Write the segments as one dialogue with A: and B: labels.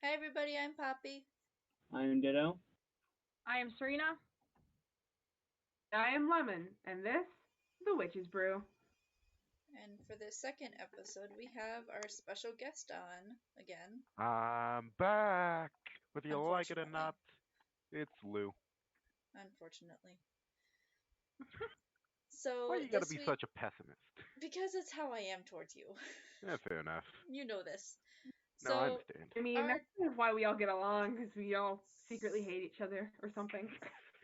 A: Hi everybody, I'm Poppy.
B: I'm Ditto.
C: I am Serena.
D: I am Lemon, and this is the Witches Brew.
A: And for the second episode, we have our special guest on again.
E: I'm back. Whether you like it or
A: Unfortunately.
E: not, it's Lou.
A: Unfortunately. So
E: Why you gotta
A: this
E: be
A: week,
E: such a pessimist?
A: because it's how I am towards you.
E: Yeah, fair enough.
A: You know this.
E: No, I
A: So
E: understand.
D: I mean,
A: Our-
D: that's kind of why we all get along, because we all secretly hate each other or something.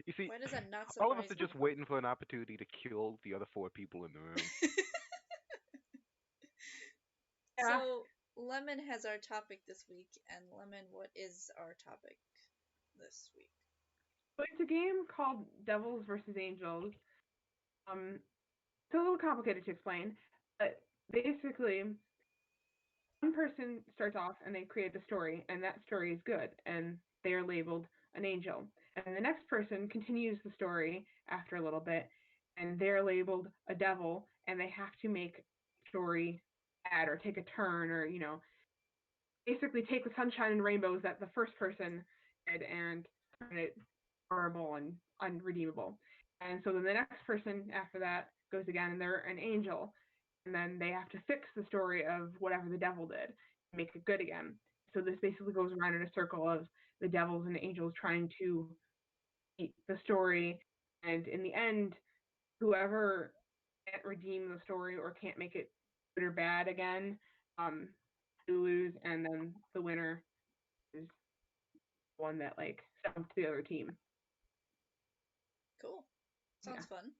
E: You see,
A: why does that not
E: all of us
A: surprise
E: are just
A: you?
E: waiting for an opportunity to kill the other 4 people in the room.
D: Yeah.
A: So Lemon has our topic this week, and Lemon, what is our topic this week?
D: So it's a game called Devils versus Angels. It's a little complicated to explain, but basically, one person starts off and they create the story, and that story is good, and they are labeled an angel. And the next person continues the story after a little bit, and they're labeled a devil, and they have to make the story bad or take a turn or, basically take the sunshine and rainbows that the first person did and turn it horrible and unredeemable. And so then the next person after that goes again, and they're an angel, and then they have to fix the story of whatever the devil did and make it good again. So this basically goes around in a circle of the devils and the angels trying to beat the story, and in the end, whoever can't redeem the story or can't make it good or bad again, to lose, and then the winner is one that stumps the other team.
A: Cool. Sounds
D: Yeah.
A: fun.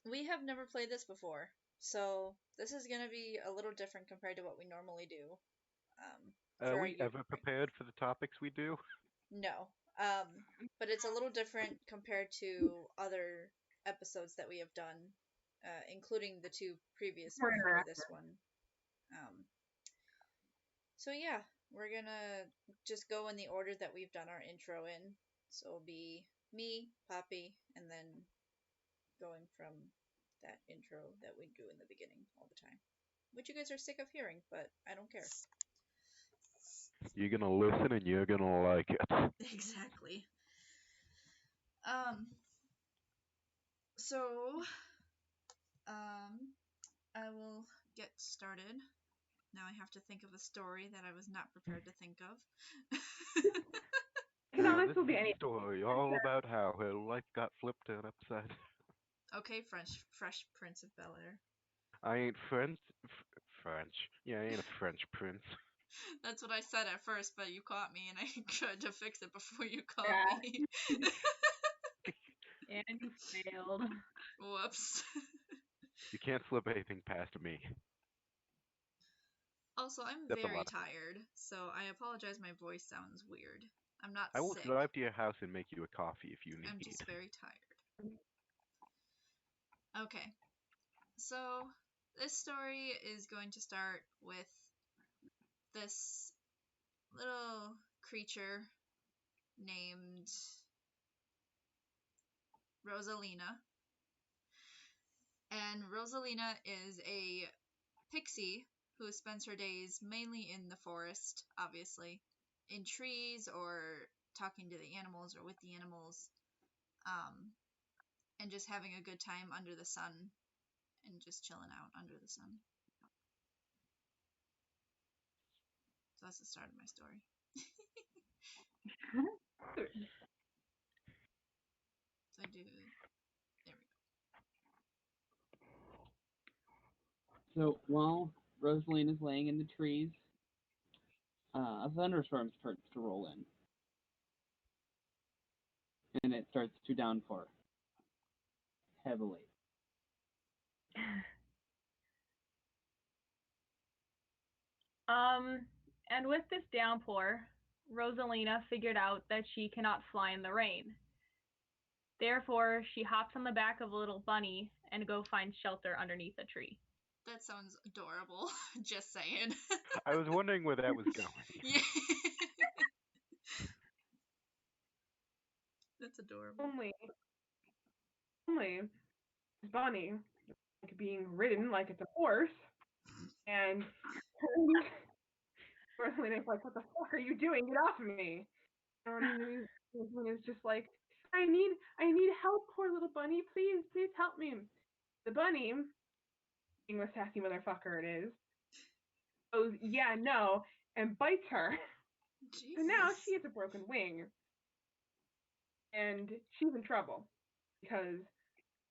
A: We have never played this before, so this is going to be a little different compared to what we normally do.
E: Are we ever prepared for the topics we do?
A: No. But it's a little different compared to other episodes that we have done, including the 2 previous
D: More
A: before
D: interactive.
A: this one. So yeah, we're gonna just go in the order that we've done our intro in. So it'll be me, Poppy, and then going from that intro that we do in the beginning all the time. Which you guys are sick of hearing, but I don't care.
E: You're gonna listen and you're gonna like it.
A: Exactly. So, I will get started. Now I have to think of a story that I was not prepared to think of.
D: It can
E: Now,
D: honestly
E: this
D: be
E: is a
D: any.
E: story all about how her life got flipped and upside.
A: Okay, Fresh Prince of Bel-Air.
E: I ain't French. Yeah, I ain't a French prince.
A: That's what I said at first, but you caught me, and I tried to fix it before you caught me.
D: And you failed.
A: Whoops.
E: You can't slip anything past me.
A: Also, I'm
E: That's a
A: very
E: lot.
A: tired, so I apologize my voice sounds weird. I'm not
E: I will
A: sick.
E: drive to your house and make you a coffee if you need.
A: I'm just very tired. Okay. So, this story is going to start with this little creature named Rosalina. And Rosalina is a pixie who spends her days mainly in the forest, obviously, in trees or talking to the animals or with the animals, and just having a good time under the sun and just chilling out under the sun. So that's the start of my story. So I do. There we go.
B: So while Rosaline is laying in the trees, a thunderstorm starts to roll in. And it starts to downpour. Heavily.
C: And with this downpour, Rosalina figured out that she cannot fly in the rain. Therefore, she hops on the back of a little bunny and go find shelter underneath a tree.
A: That sounds adorable. Just saying.
E: I was wondering where that was going.
A: Yeah. That's adorable.
D: Only this bunny being ridden like it's a horse and Rosalina's like, what the fuck are you doing? Get off of me. And Rosalina's just like, I need help, poor little bunny. Please help me. The bunny, being the sassy motherfucker it is, goes, yeah, no, and bites her. So now
A: Jesus.
D: she has a broken wing. And she's in trouble because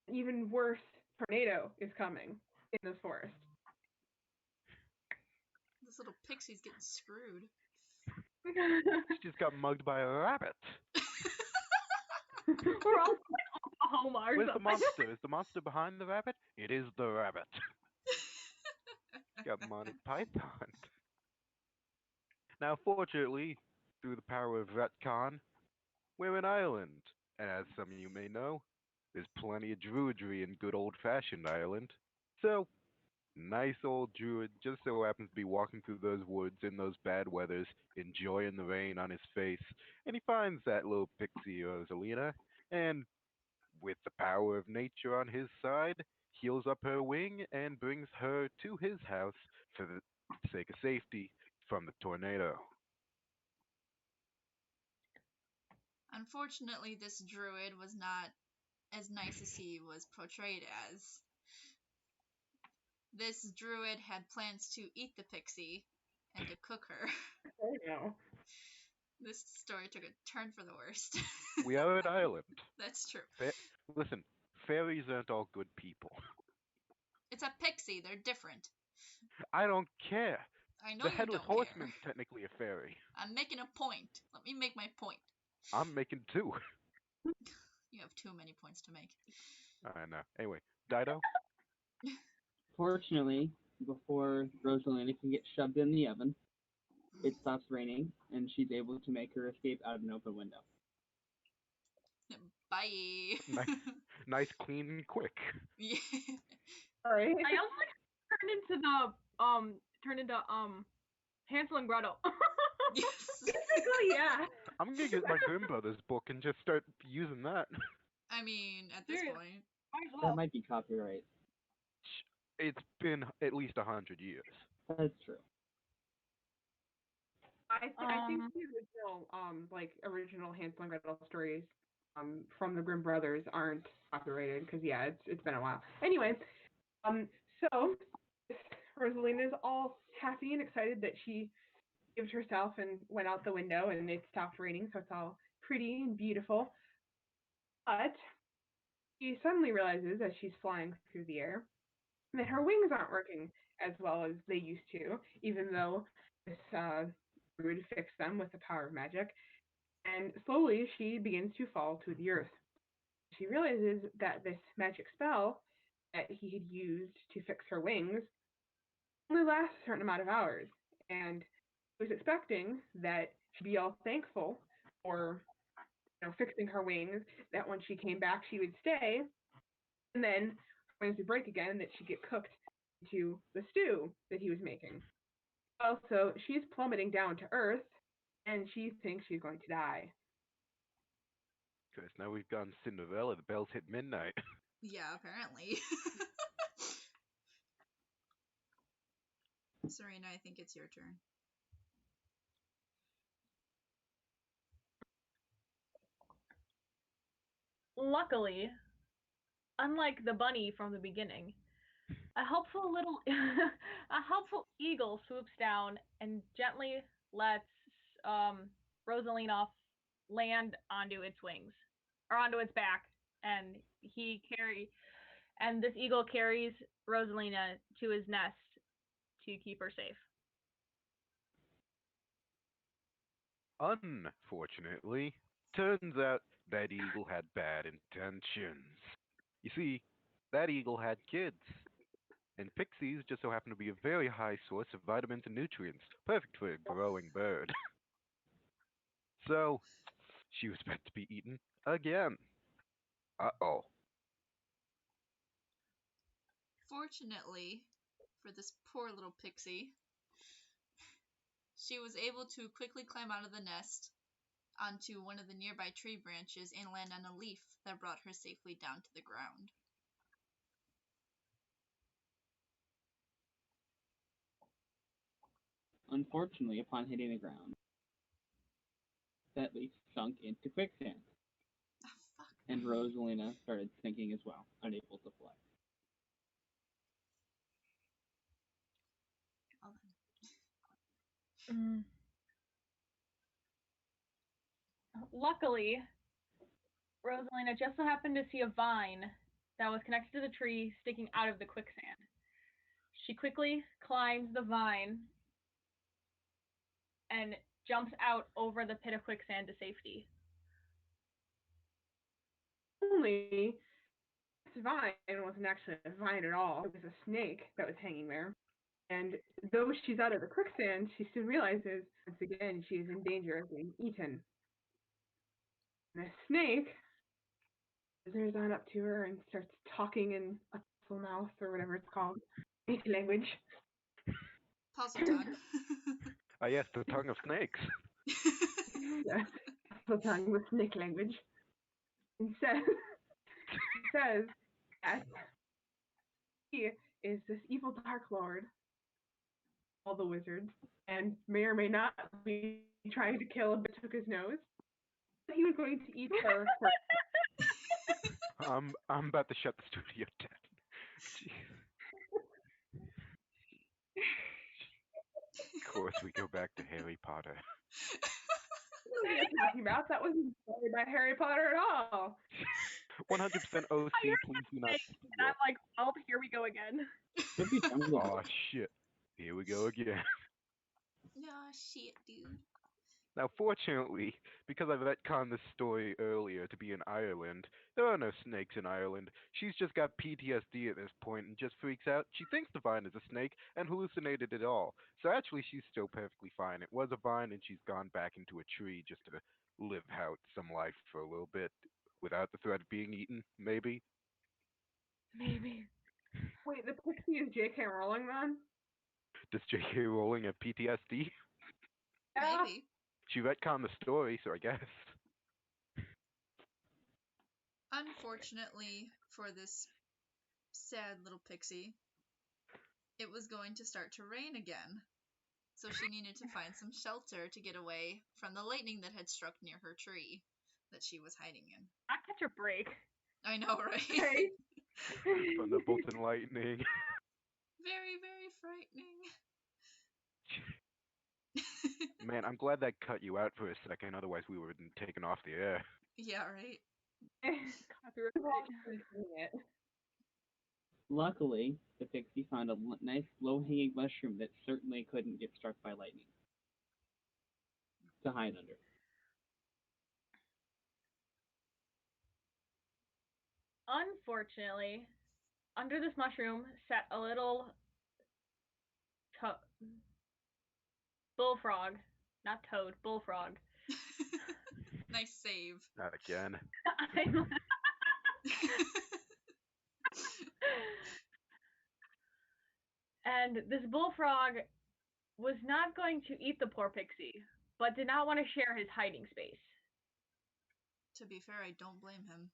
D: an even worse tornado is coming in this forest.
A: This little pixie's getting screwed.
E: She just got mugged by a rabbit.
C: We're all like Oklahoma or
E: Where's the
C: something.
E: monster? Is the monster behind the rabbit? It is the rabbit. Got Monty Python. Now, fortunately, through the power of retcon, we're an island. And as some of you may know, there's plenty of druidry in good old-fashioned Ireland. So, nice old druid just so happens to be walking through those woods in those bad weathers, enjoying the rain on his face, and he finds that little pixie Rosalina, and with the power of nature on his side, heals up her wing and brings her to his house for the sake of safety from the tornado.
A: Unfortunately, this druid was not as nice as he was portrayed as. This druid had plans to eat the pixie and to cook her.
D: Oh no.
A: This story took a turn for the worst.
E: We are an island.
A: That's true.
E: Listen, fairies aren't all good people.
A: It's a pixie. They're different.
E: I don't care.
A: I know
E: The
A: you
E: Headless
A: don't care.
E: Horseman's technically a fairy.
A: I'm making a point. Let me make my point.
E: I'm making two.
A: You have too many points to make.
E: I know. Anyway, Dido?
B: Fortunately, before Rosalina can get shoved in the oven, it stops raining, and she's able to make her escape out of an open window.
A: Bye.
E: Nice, clean, and quick.
A: Yeah.
D: All right.
C: I almost turned into Hansel and Gretel.
A: Yes.
D: Basically, yeah.
E: I'm gonna get my Grimm Brothers book and just start using that.
A: I mean, at this
C: Serious.
A: point.
C: Might as
B: That
C: well.
B: might be copyright.
E: It's been at least 100 years.
B: That's true.
D: I think the original Hansel and Gretel stories from the Grimm brothers aren't copyrighted because it's been a while. Anyway, so Rosalina's all happy and excited that she saved herself and went out the window and it stopped raining, so it's all pretty and beautiful. But she suddenly realizes as she's flying through the air that her wings aren't working as well as they used to, even though this druid fixed them with the power of magic. And slowly she begins to fall to the earth. She realizes that this magic spell that he had used to fix her wings only lasts a certain amount of hours. And she was expecting that she'd be all thankful for fixing her wings, that when she came back she would stay, and then her wings would break again, that she'd get cooked into the stew that he was making. Also, she's plummeting down to earth, and she thinks she's going to die.
E: Because now we've gone Cinderella, the bells hit midnight.
A: Yeah, apparently. Serena, I think it's your turn.
C: Luckily, unlike the bunny from the beginning, a helpful eagle swoops down and gently lets Rosalina land onto its wings or onto its back, and this eagle carries Rosalina to his nest to keep her safe.
E: Unfortunately, turns out that eagle had bad intentions. You see, that eagle had kids, and pixies just so happen to be a very high source of vitamins and nutrients, perfect for a growing bird. So, she was meant to be eaten again. Uh-oh.
A: Fortunately for this poor little pixie, she was able to quickly climb out of the nest onto one of the nearby tree branches and land on a leaf that brought her safely down to the ground.
B: Unfortunately, upon hitting the ground, that leaf sunk into quicksand,
A: Oh, fuck.
B: and Rosalina started sinking as well, unable to fly.
A: Well then.
C: Luckily, Rosalina just so happened to see a vine that was connected to the tree sticking out of the quicksand. She quickly climbs the vine and jumps out over the pit of quicksand to safety.
D: Only this vine wasn't actually a vine at all. It was a snake that was hanging there. And though she's out of the quicksand, she soon realizes, once again, she is in danger of being eaten. And the snake slithers on up to her and starts talking in a puzzle mouth or whatever it's called, snake language.
A: Puzzle tongue.
E: Yes, the tongue of snakes.
D: Yes, puzzle tongue with snake language. And says that he is this evil dark lord, all the wizards, and may or may not be trying to kill Batoka's nose. He was going to eat her.
E: I'm about to shut the studio down. Jeez. Of course, we go back to Harry Potter.
D: What are you talking about? That wasn't inspired by Harry Potter at all.
E: 100% OC, please do not.
C: And I'm like, well, here we go again.
B: Could be jungle.
E: Oh shit. Here we go again.
A: Nah, shit, dude.
E: Now, fortunately, because I've retconned this story earlier to be in Ireland, there are no snakes in Ireland. She's just got PTSD at this point and just freaks out. She thinks the vine is a snake and hallucinated it all. So actually, she's still perfectly fine. It was a vine and she's gone back into a tree just to live out some life for a little bit without the threat of being eaten, maybe.
C: Maybe.
D: Wait, the pixie is J.K. Rowling then?
E: Does J.K. Rowling have PTSD?
D: Yeah.
A: Maybe.
E: She retconned the story, so I guess.
A: Unfortunately for this sad little pixie, it was going to start to rain again. So she needed to find some shelter to get away from the lightning that had struck near her tree that she was hiding in.
C: I catch a break.
A: I know, right?
D: Okay.
E: Thunderbolts and lightning.
A: Very, very frightening.
E: Man, I'm glad that cut you out for a second, otherwise we would have been taken off the air.
A: Yeah, right?
C: Copyright.
D: It.
B: Luckily, the pixie found a nice low-hanging mushroom that certainly couldn't get struck by lightning to hide under.
C: Unfortunately, under this mushroom sat a little bullfrog. Not toad, bullfrog.
A: Nice save.
E: Not again.
C: And this bullfrog was not going to eat the poor pixie, but did not want to share his hiding space.
A: To be fair, I don't blame him.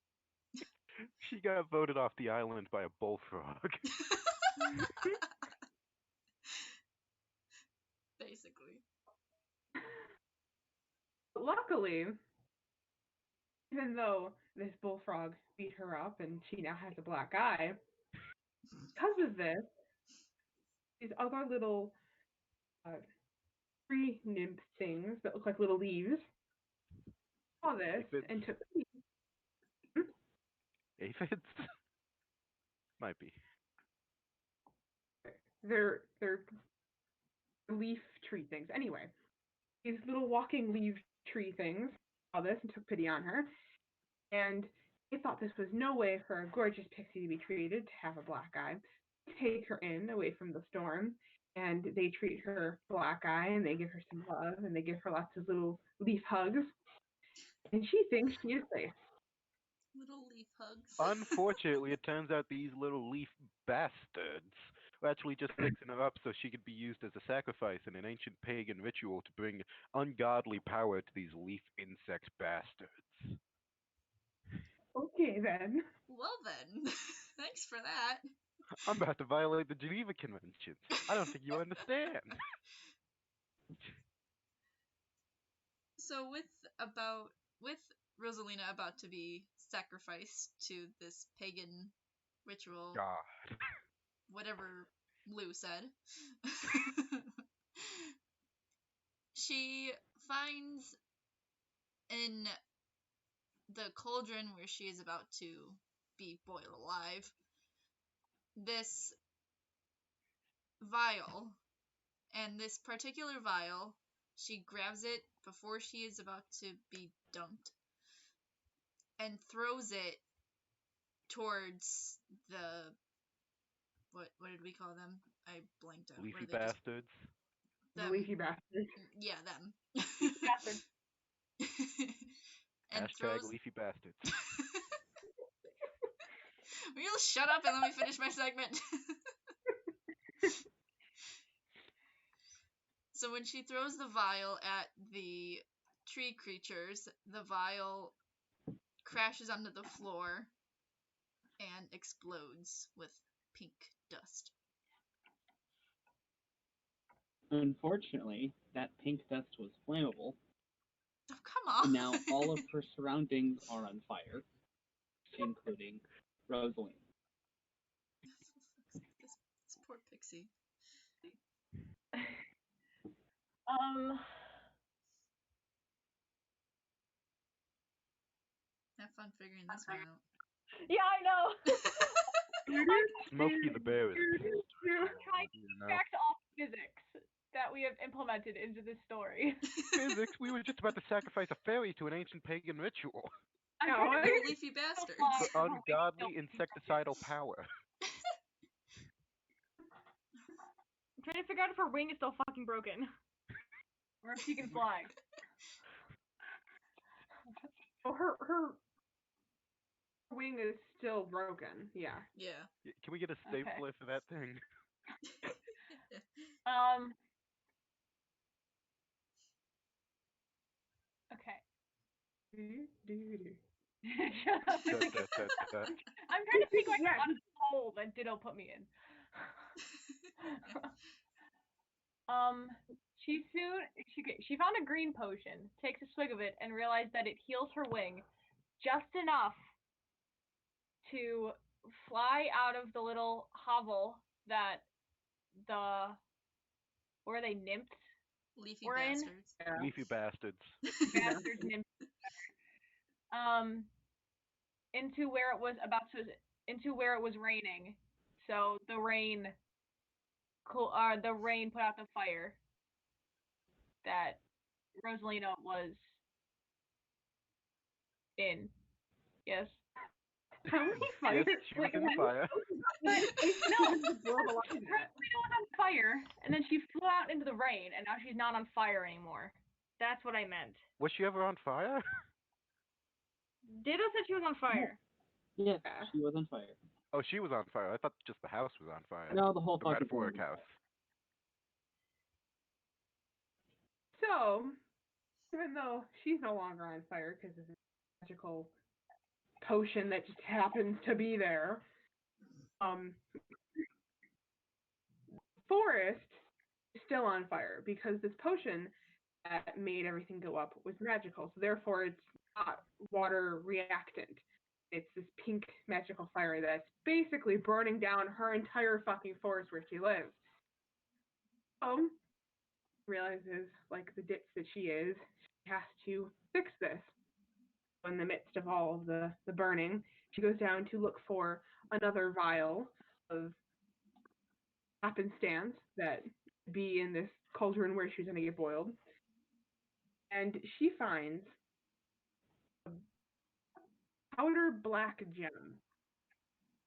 E: She got voted off the island by a bullfrog.
A: Basically.
D: Luckily, even though this bullfrog beat her up and she now has a black eye, because of this, these other little tree nymph things that look like little leaves saw this
E: Aphids.
D: and took
E: Aphids? Might be.
D: their leaf tree things. Anyway, these little walking leaf tree things saw this and took pity on her, and they thought this was no way for a gorgeous pixie to be treated, to have a black eye. They take her in away from the storm, and they treat her black eye, and they give her some love, and they give her lots of little leaf hugs, and she thinks she is safe.
A: Little leaf hugs.
E: Unfortunately, it turns out these little leaf bastards were actually just fixing her up so she could be used as a sacrifice in an ancient pagan ritual to bring ungodly power to these leaf insect bastards.
D: Okay then.
A: Well then, thanks for that.
E: I'm about to violate the Geneva Conventions. I don't think you understand.
A: So with Rosalina about to be sacrificed to this pagan ritual,
E: God.
A: whatever Lou said, she finds in the cauldron where she is about to be boiled alive this vial, and this particular vial, she grabs it before she is about to be dumped and throws it towards the what did we call them? I blanked out. What
E: Leafy
A: are they just
E: bastards.
D: The
A: them?
D: leafy bastards.
A: Yeah, them.
C: Bastard.
A: And
E: Hashtag
A: throws.
E: leafy bastards.
A: Will you shut up and let me finish my segment? So when she throws the vial at the tree creatures, the vial crashes onto the floor and explodes with pink dust.
B: Unfortunately, that pink dust was flammable,
A: Oh, come on!
B: and now all of her surroundings are on fire, including Rosaline.
A: this poor pixie. Have fun figuring this one out.
C: Yeah, I know.
E: Smokey the Bear is pissed.
C: Trying to
E: You know?
C: back to all physics that we have implemented into this story.
E: Physics? We were just about to sacrifice a fairy to an ancient pagan ritual.
C: I'm
D: No,
C: trying to
D: I-
C: figure
A: Leafy bastards.
C: out
E: For ungodly insecticidal power.
C: I'm trying to figure out if her wing is still fucking broken. Or if she can fly.
D: Oh, her wing is still broken. Yeah.
A: Yeah.
E: Can we get a stapler
C: Okay.
E: for that thing?
C: Okay.
D: Do-do-do.
C: Shut up. I'm trying to think like
D: Yeah.
C: out of the hole that Ditto put me in. She found a green potion, takes a swig of it, and realized that it heals her wing just enough to fly out of the little hovel that where they nymphs
A: Leafy
C: were in.
A: bastards.
D: Yeah.
E: Leafy bastards.
C: Bastards nymphs. Into where it was raining. So the rain put out the fire that Rosalina was in. Yes.
D: How many fires?
E: Yes, she was in the fire.
C: Rosalina was on fire, and then she flew out into the rain, and now she's not on fire anymore. That's what I meant.
E: Was she ever on fire?
C: Ditto said she was on fire.
B: Yes, she was on fire.
E: Oh, she was on fire. I thought just the house was on fire.
B: No, the whole
E: The
B: fucking
E: metaphoric
B: thing.
E: house.
D: So, even though she's no longer on fire because of the magical potion that just happens to be there, forest is still on fire because this potion that made everything go up was magical. So therefore, it's not water reactant. It's this pink magical fire that's basically burning down her entire fucking forest where she lives. Realizes, like the ditz that she is, she has to fix this. In the midst of all of the burning, she goes down to look for another vial of happenstance that be in this cauldron where she's going to get boiled. And she finds a powder black gem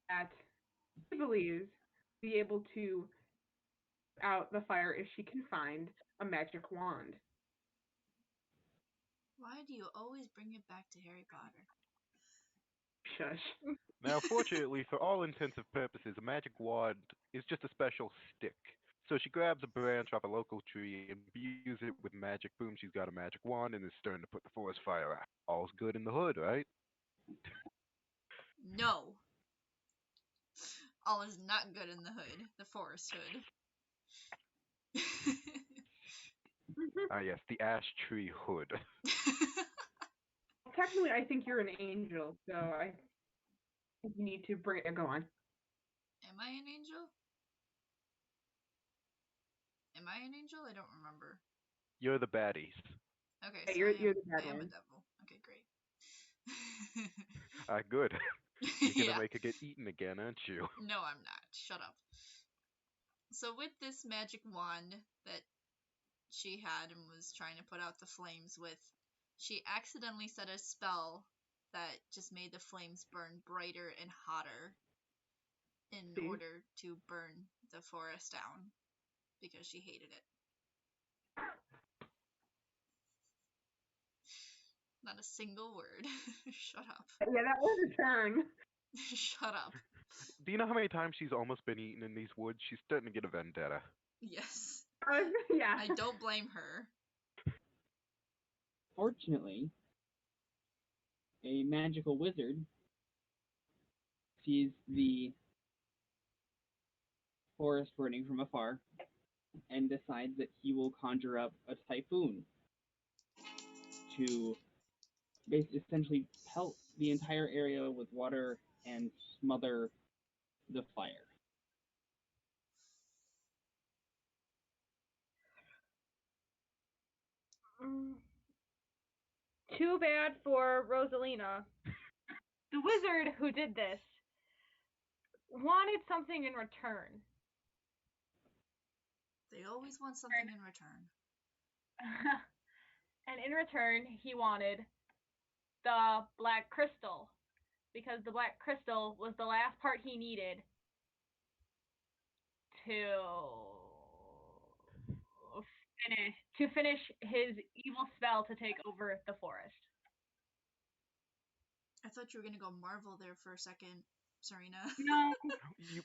D: that she believes be able to put out the fire if she can find a magic wand.
A: Why do you always bring it back to Harry Potter?
D: Shush.
E: Now, fortunately, for all intents and purposes, a magic wand is just a special stick. So she grabs a branch off a local tree and imbues it with magic. Boom, she's got a magic wand and is starting to put the forest fire out. All's good in the hood, right?
A: No. All is not good in the hood. The forest hood.
E: Ah, yes, the ash tree hood.
D: Technically, I think you're an angel, so I think you need to bring it. Go on.
A: Am I an angel? Am I an angel? I don't remember.
E: You're the baddies.
A: Okay,
D: Yeah,
A: so
D: you're the bad
A: I am a
D: one.
A: devil. Okay, great.
E: Ah, good. You're gonna
A: Yeah.
E: make her get eaten again, aren't you?
A: No, I'm not. Shut up. So with this magic wand that she had and was trying to put out the flames with, she accidentally set a spell that just made the flames burn brighter and hotter in
D: See?
A: order to burn the forest down because she hated it. Not a single word. Shut up.
D: Yeah, that was a turn.
A: Shut up.
E: Do you know how many times she's almost been eaten in these woods? She's starting to get a vendetta.
A: Yes.
D: Yeah.
A: I don't blame her.
B: Fortunately, a magical wizard sees the forest burning from afar and decides that he will conjure up a typhoon to essentially pelt the entire area with water and smother the fire.
C: Too bad for Rosalina. The wizard who did this wanted something in return.
A: They always want something in return.
C: And in return, he wanted the black crystal. Because the black crystal was the last part he needed to finish his evil spell to take over the forest.
A: I thought you were gonna go Marvel there for a second, Serena.
C: No,
E: You,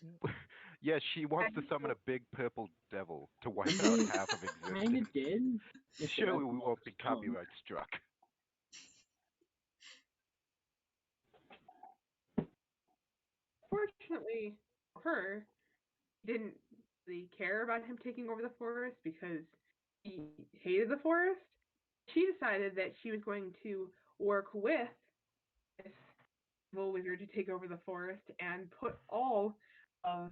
E: yeah, she wants to summon a big purple devil to wipe
B: I
E: out
B: mean,
E: half of
B: Kinda
E: existence.
B: did. Just
E: Surely
B: left
E: we
B: them
E: won't be
B: alone.
E: copyright struck.
D: Fortunately for her, he didn't really care about him taking over the forest because he hated the forest. She decided that she was going to work with this evil wizard to take over the forest and put all of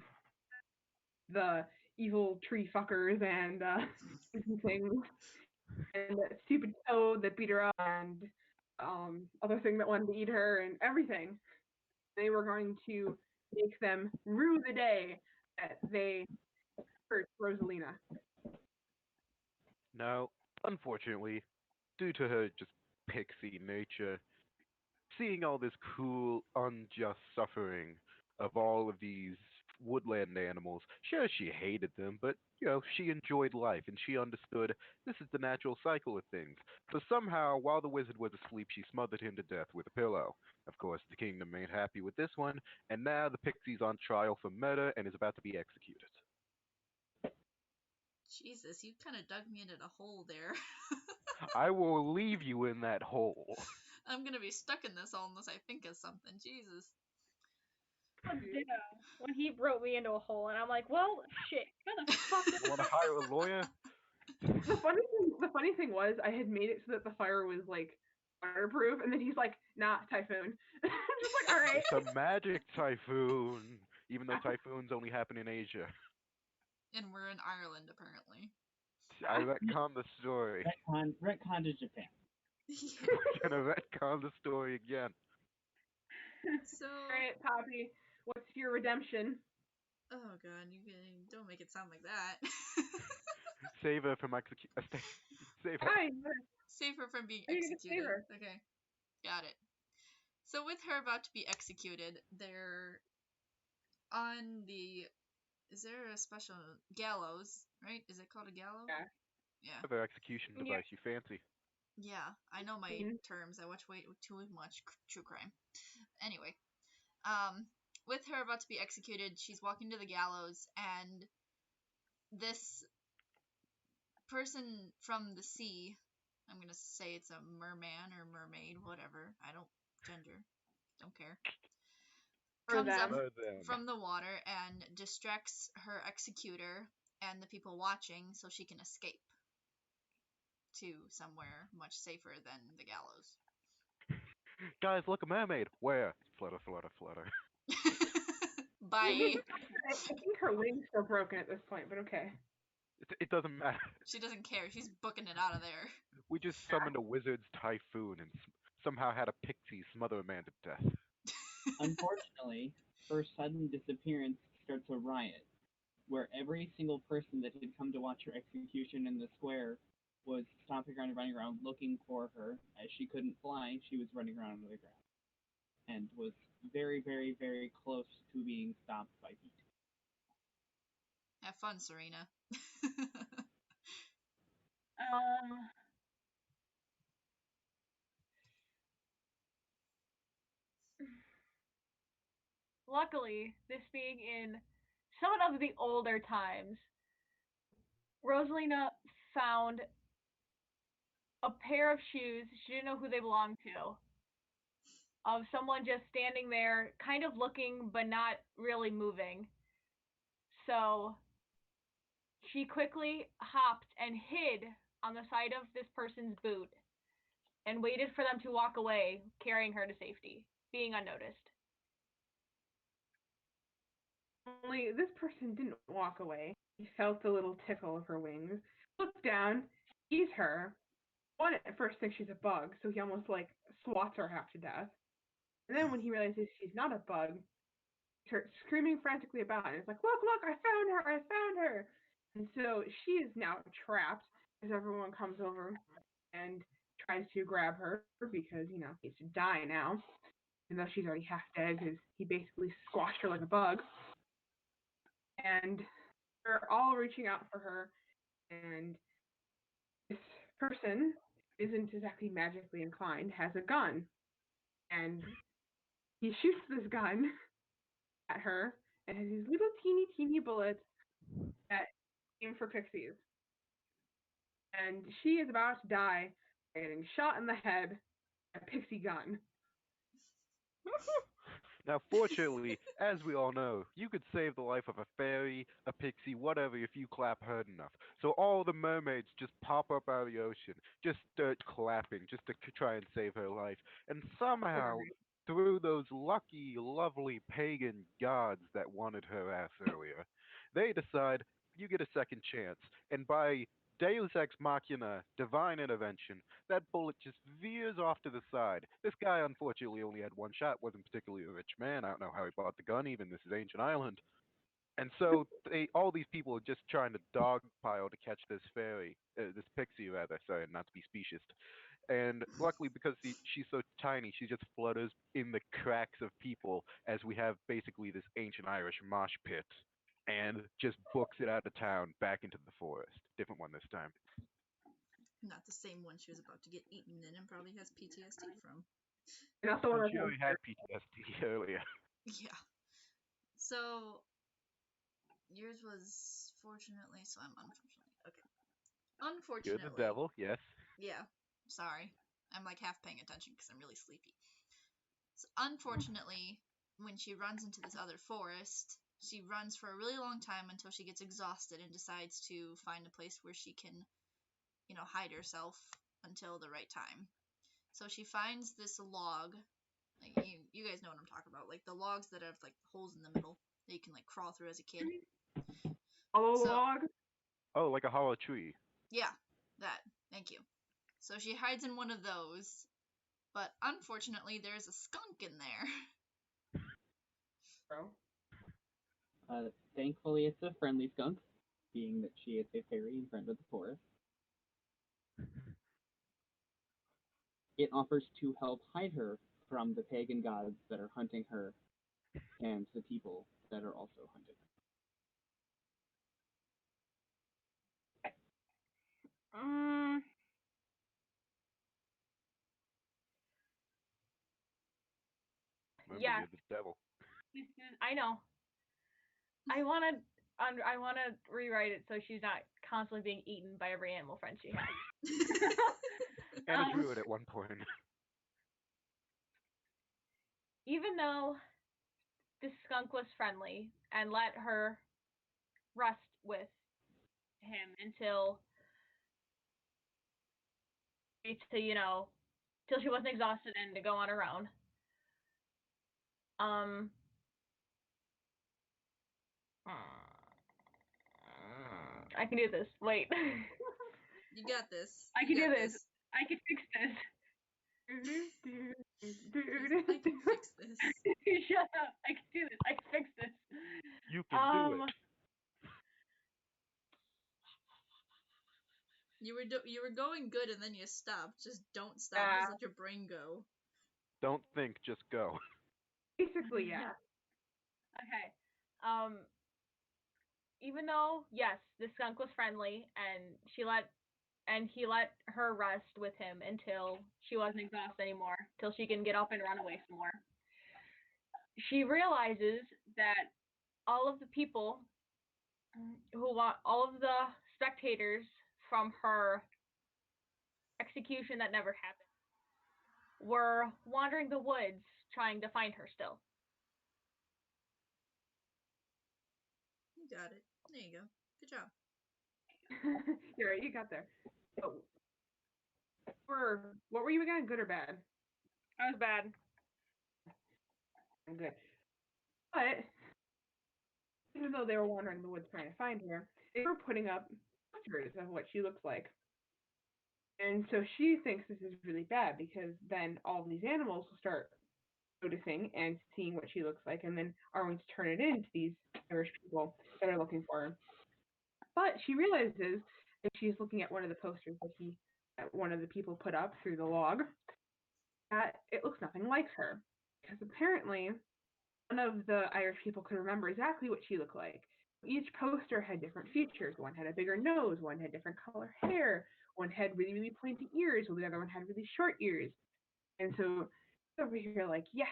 D: the evil tree fuckers and things and that stupid toad that beat her up and other thing that wanted to eat her and everything. They were going to make them rue the day that they hurt Rosalina.
E: Now, unfortunately, due to her just pixie nature, seeing all this cruel, unjust suffering of all of these woodland animals, sure, she hated them, but, she enjoyed life and she understood this is the natural cycle of things. So somehow, while the wizard was asleep, she smothered him to death with a pillow. Of course, the kingdom ain't happy with this one, and now the pixie's on trial for murder and is about to be executed.
A: Jesus, you kind of dug me into the hole there.
E: I will leave you in that hole.
A: I'm gonna be stuck in this hole unless I think of something. Jesus.
C: ditto. When he wrote me into a hole, and I'm like, well, shit, how the fuck?
E: You want to hire a lawyer?
D: The funny thing was, I had made it so that the fire was like waterproof, and then he's like, "Nah, typhoon." I'm just like, "All right."
E: It's a magic typhoon, even though typhoons only happen in Asia.
A: And we're in Ireland, apparently.
E: I retcon the story.
B: Retcon to Japan.
E: We're gonna retcon the story again.
A: So.
D: All right, Poppy, what's your redemption?
A: Oh god, don't make it sound like that.
E: Save her from Save her.
D: Hi.
A: Save her from being
D: How are you gonna
A: executed.
D: save her?
A: Okay, got it. So with her about to be executed, they're on the. Is there a special gallows? Right? Is it called a gallows?
D: Yeah.
A: Yeah.
E: Her execution device, you fancy.
A: Yeah, I know my terms. I watch way too much true crime. Anyway, with her about to be executed, she's walking to the gallows, and this person from the sea, I'm gonna say it's a merman or mermaid, whatever. I don't don't care. Comes up from the water and distracts her executor and the people watching so she can escape. to somewhere much safer than the gallows.
E: Guys, look, a mermaid. Where? Flutter, flutter, flutter.
A: Bye.
D: I think her wing's still broken at this point, but okay.
E: It doesn't matter.
A: She doesn't care. She's booking it out of there.
E: We just summoned a wizard's typhoon and somehow had a pixie smother a man to death.
B: Unfortunately, her sudden disappearance starts a riot, where every single person that had come to watch her execution in the square was stomping around and running around looking for her. As she couldn't fly, she was running around on the ground and was very, very, very close to being stopped by Pete.
A: Have fun, Serena.
C: Um, luckily, this being in somewhat of the older times, Rosalina found a pair of shoes. She didn't know who they belonged to. Of someone just standing there, kind of looking but not really moving. So she quickly hopped and hid on the side of this person's boot and waited for them to walk away, carrying her to safety, being unnoticed.
D: Only this person didn't walk away. He felt the little tickle of her wings, looked down, sees her. One at first thinks she's a bug, so he almost like swats her half to death. And then when he realizes she's not a bug, he starts screaming frantically about it. It's like, look, I found her, I found her. And so she is now trapped as everyone comes over and tries to grab her because, you know, he has to die now. Even though she's already half dead because he basically squashed her like a bug. And they're all reaching out for her, and this person isn't exactly magically inclined, has a gun, and he shoots this gun at her, and has these little teeny bullets that aim for pixies. And she is about to die by getting shot in the head by a pixie gun.
E: Now, fortunately, as we all know, you could save the life of a fairy, a pixie, whatever, if you clap hard enough. So all the mermaids just pop up out of the ocean, just start clapping, just to try and save her life. And somehow, through those lucky, lovely pagan gods that wanted her ass earlier, they decide you get a second chance. And by Deus Ex Machina, divine intervention, that bullet just veers off to the side. This guy unfortunately only had one shot, wasn't particularly a rich man. I don't know how he bought the gun, even this is ancient Ireland. And so all these people are just trying to dogpile to catch this fairy, this pixie rather, sorry, not to be specious. And luckily, because she's so tiny, she just flutters in the cracks of people as we have basically this ancient Irish mosh pit and just books it out of town back into the forest. Different one this time.
A: Not the same one she was about to get eaten in and probably has PTSD from.
D: And also
E: And she already had PTSD earlier.
A: Yeah. So yours was fortunately, so I'm unfortunately. Okay.
E: You're
A: Unfortunately.
E: the devil, yes.
A: Yeah. Sorry. I'm like half paying attention because I'm really sleepy. So unfortunately, when she runs into this other forest, she runs for a really long time until she gets exhausted and decides to find a place where she can, hide herself until the right time. So she finds this log. Like you guys know what I'm talking about, like the logs that have like holes in the middle that you can like crawl through as a kid.
D: hollow
A: So-
D: log.
E: Oh, like a hollow tree.
A: Yeah, that. Thank you. So she hides in one of those, but unfortunately there's a skunk in there.
D: Bro.
B: Thankfully, it's a friendly skunk, being that she is a fairy and friend of the forest. It offers to help hide her from the pagan gods that are hunting her and the people that are also hunting her.
E: Remember,
C: Yeah.
E: you're the devil.
C: I know. I wanna rewrite it so she's not constantly being eaten by every animal friend she has.
E: And a druid at one point.
C: Even though the skunk was friendly and let her rest with him until to, till she wasn't exhausted and to go on her own. I can do this. Wait.
A: You got this.
C: I
A: You
C: can do
A: got
C: this.
A: this.
C: I can fix this.
A: I can fix this.
C: Shut up. I can do this. I can fix this.
E: You can do it.
A: You were going good and then you stopped. Just don't stop. Just let your brain go.
E: Don't think, just go.
D: Basically, yeah.
C: Okay. Even though, yes, the skunk was friendly and he let her rest with him until she wasn't exhausted anymore, till she can get up and run away some more. She realizes that all of the people all of the spectators from her execution that never happened were wandering the woods trying to find her still.
A: You got it. There you go. Good job.
D: You're right, you got there. So, what were you again? Good or bad?
C: That was bad.
D: Good. But even though they were wandering the woods trying to find her, they were putting up pictures of what she looks like. And so she thinks this is really bad because then all these animals will start noticing and seeing what she looks like and then are going to turn it in to these Irish people that are looking for her. But she realizes that she's looking at one of the posters that one of the people put up through the log, that it looks nothing like her. Because apparently none of the Irish people could remember exactly what she looked like. Each poster had different features. One had a bigger nose, one had different color hair, one had really, really pointy ears, while the other one had really short ears. And so over here like, yes,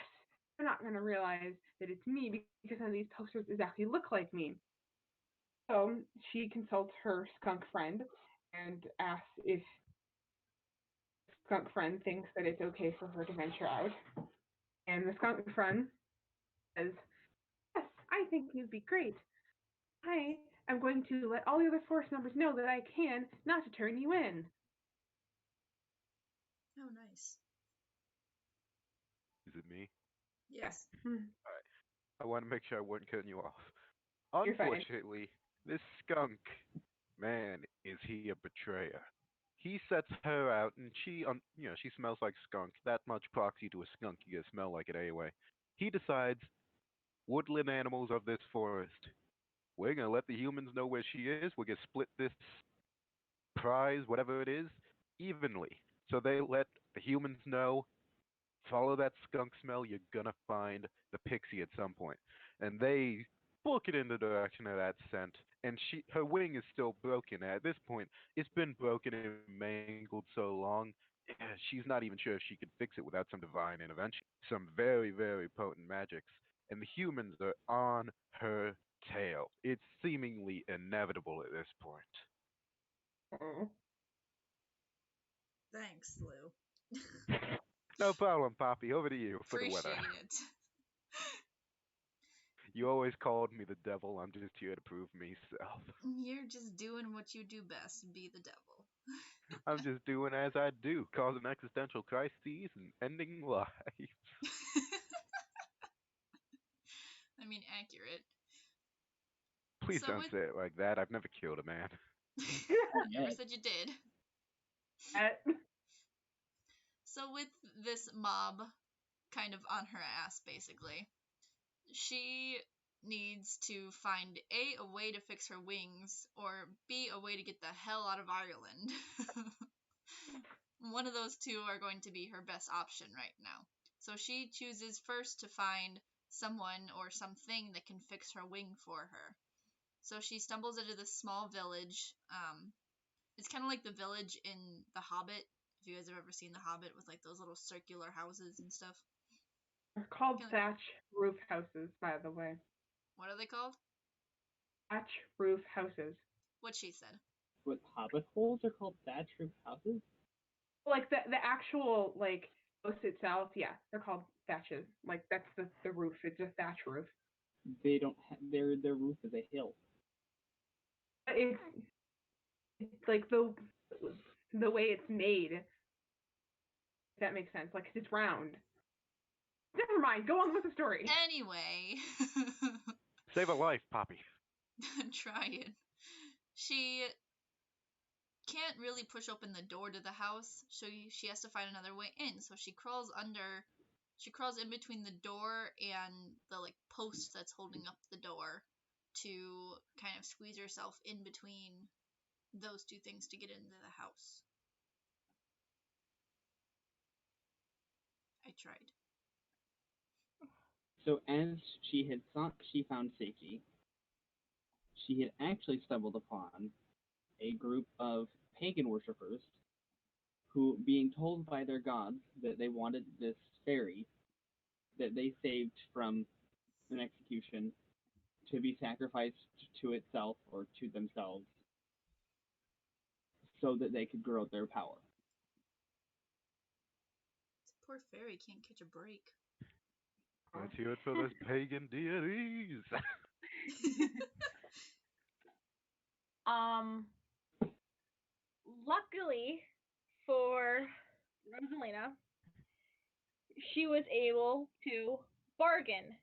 D: they're not going to realize that it's me because none of these posters exactly look like me. So she consults her skunk friend and asks if the skunk friend thinks that it's okay for her to venture out. And the skunk friend says, yes, I think it'd be great. I am going to let all the other force members know that I can not to turn you in.
A: Oh, nice.
E: Is it me?
A: Yes.
E: I want to make sure I wasn't cutting you off.
D: You're fine.
E: Unfortunately, this skunk, man, is he a betrayer. He sets her out, and she smells like skunk. That much proxy to a skunk, you get smell like it anyway. He decides, woodland animals of this forest, we're gonna let the humans know where she is. We're gonna split this prize, whatever it is, evenly. So they let the humans know, follow that skunk smell, you're gonna find the pixie at some point. And they book it in the direction of that scent. And her wing is still broken. At this point, it's been broken and mangled so long, she's not even sure if she could fix it without some divine intervention. Some very, very potent magics. And the humans are on her tail. It's seemingly inevitable at this point.
D: Oh.
A: Thanks, Lou.
E: No problem, Poppy. Over to you for the weather.
A: Appreciate it.
E: You always called me the devil. I'm just here to prove myself.
A: You're just doing what you do best. Be the devil.
E: I'm just doing as I do, causing existential crises and ending lives.
A: I mean, accurate.
E: Please
A: So
E: don't
A: with
E: say it like that. I've never killed a man.
A: never said you did.
D: Uh,
A: So with this mob kind of on her ass, basically, she needs to find a way to fix her wings, or B, a way to get the hell out of Ireland. One of those two are going to be her best option right now. So she chooses first to find someone or something that can fix her wing for her. So she stumbles into this small village. It's kind of like the village in The Hobbit. If you guys have ever seen The Hobbit with like those little circular houses and stuff.
D: they're called
A: Kinda-
D: thatch roof houses, by the way.
A: What are they called?
D: Thatch roof houses.
A: What she said.
B: What, hobbit holes are called thatch roof houses?
D: Like the actual like house itself, yeah, they're called thatches. Like that's the roof. It's a thatch roof.
B: They don't have their roof is a hill.
D: But it's like the way it's made. That makes sense. Like, 'cause it's round. Never mind. Go on with the story.
A: Anyway,
E: Save a life, Poppy.
A: trying. She can't really push open the door to the house, so she has to find another way in. So she crawls in between the door and the like post that's holding up the door to kind of squeeze herself in between those two things to get into the house. I tried.
B: So as she had thought she found safety, she had actually stumbled upon a group of pagan worshippers who, being told by their gods that they wanted this fairy that they saved from an execution to be sacrificed to itself or to themselves so that they could grow their power.
A: This poor fairy can't catch a break.
E: Let's hear it for those pagan deities.
C: Luckily for Rosalina, she was able to bargain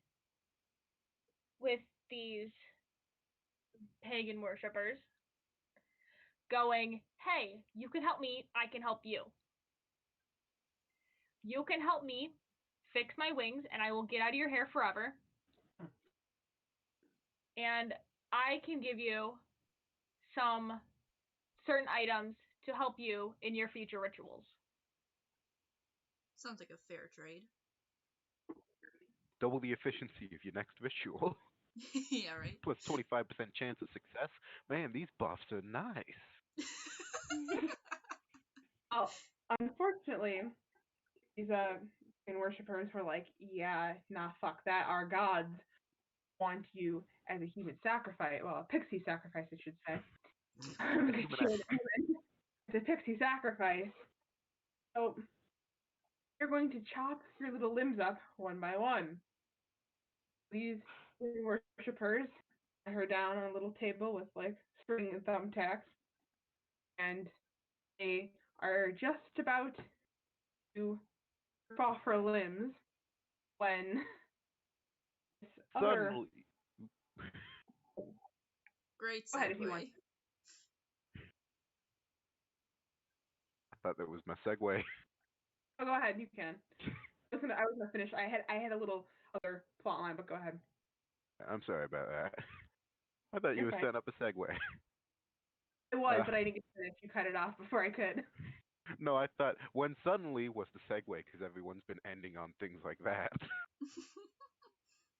C: with these pagan worshippers, going, hey, you can help me, I can help you. You can help me fix my wings, and I will get out of your hair forever. And I can give you some certain items to help you in your future rituals.
A: Sounds like a fair trade.
E: Double the efficiency of your next ritual.
A: Yeah, right.
E: Plus 25% chance of success. Man, these buffs are nice.
D: Oh, unfortunately, these pagan worshippers were like, yeah, nah, fuck that. Our gods want you as a human sacrifice. Well, a pixie sacrifice, I should say. It's a pixie sacrifice. So you're going to chop your little limbs up one by one. These worshippers set her down on a little table with like string and thumbtacks, and they are just about to rip off her limbs when this other.
E: Suddenly,
A: Great
D: Go ahead if you
A: segue.
D: want.
E: I thought that was my segue.
D: Oh, go ahead. You can. I was gonna finish. I had a little other plot line, but go ahead.
E: I'm sorry about that. I thought you
D: You're
E: were
D: fine.
E: setting up a segue.
D: It was, but I didn't get to finish. You cut it off before I could.
E: No, I thought when suddenly was the segue because everyone's been ending on things like that.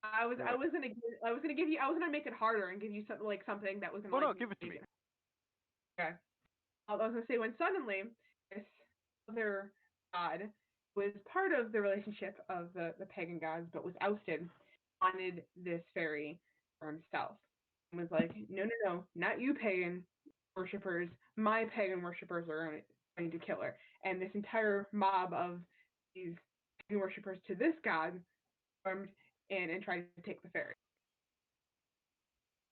D: I was gonna make it harder and give you something that was gonna
E: Oh no,
D: like
E: give it to
D: make
E: me.
D: it. Okay. I was gonna say when suddenly this other god was part of the relationship of the pagan gods, but was ousted, wanted this fairy for himself, and was like, no, no, no, not you pagan worshippers. My pagan worshippers are going to kill her, and this entire mob of these pagan worshippers to this god formed in and tried to take the fairy.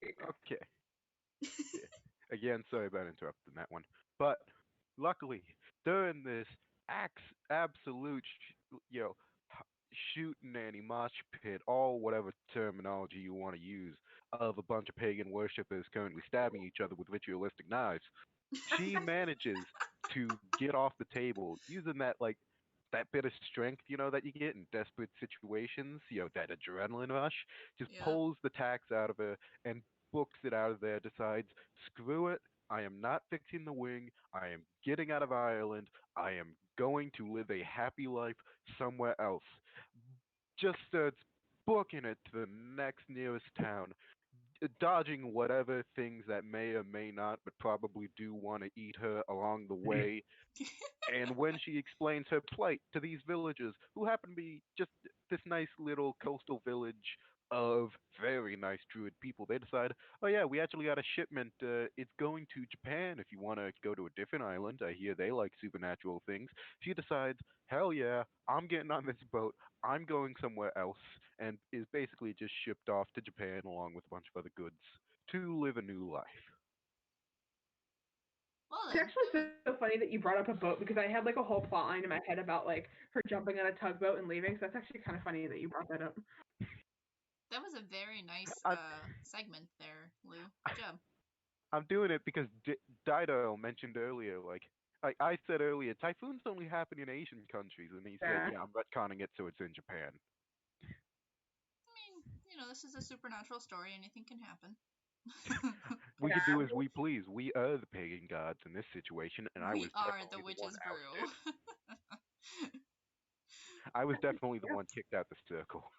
E: Okay. Yeah. Again, sorry about interrupting that one. But luckily, during this absolute, shoot nanny mosh pit, all whatever terminology you want to use, of a bunch of pagan worshippers currently stabbing each other with ritualistic knives, she manages to get off the table using that bit of strength, that you get in desperate situations, that adrenaline rush, just
A: Yeah.
E: pulls the tax out of her and books it out of there, decides, screw it, I am not fixing the wing, I am getting out of Ireland, I am going to live a happy life somewhere else. Just starts booking it to the next nearest town, dodging whatever things that may or may not, but probably do want to eat her along the way. And when she explains her plight to these villagers, who happen to be just this nice little coastal village of very nice druid people, they decide, oh yeah, we actually got a shipment. It's going to Japan if you want to go to a different island. I hear they like supernatural things. She decides, hell yeah, I'm getting on this boat. I'm going somewhere else, and is basically just shipped off to Japan along with a bunch of other goods to live a new life.
A: Well
D: It's
A: then,
D: actually so funny that you brought up a boat because I had like a whole plot line in my head about like her jumping on a tugboat and leaving. So that's actually kind of funny that you brought that up.
A: that was a very nice
E: I'm,
A: segment there, Lou. Good job.
E: I'm doing it because Dido mentioned earlier, like I said earlier, typhoons only happen in Asian countries, and he said,
D: Yeah.
E: yeah, I'm retconning it so it's in Japan.
A: I mean, this is a supernatural story. Anything can happen.
E: We
D: Yeah.
E: could do as we please. We are the pagan gods in this situation, and I
A: We
E: was
A: are the
E: definitely the one
A: Witches Brew.
E: ousted. I was definitely the one kicked out the circle.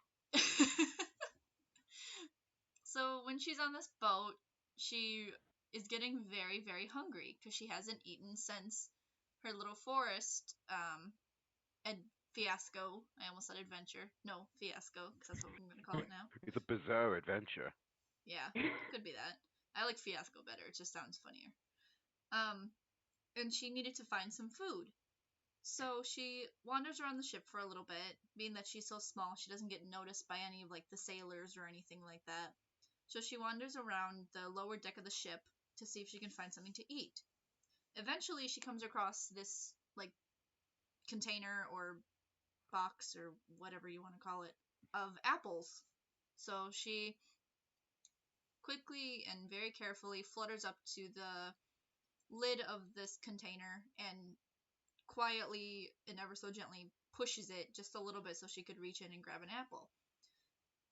A: So when she's on this boat, she is getting very, very hungry because she hasn't eaten since her little forest fiasco. I almost said adventure. No, fiasco, because that's what I'm going to call it now.
E: It's a bizarre adventure.
A: Yeah, could be that. I like fiasco better. It just sounds funnier. And she needed to find some food. So she wanders around the ship for a little bit, being that she's so small, she doesn't get noticed by any of like the sailors or anything like that. So she wanders around the lower deck of the ship to see if she can find something to eat. Eventually, she comes across this like container or box or whatever you want to call it of apples. So she quickly and very carefully flutters up to the lid of this container and quietly and ever so gently pushes it just a little bit so she could reach in and grab an apple.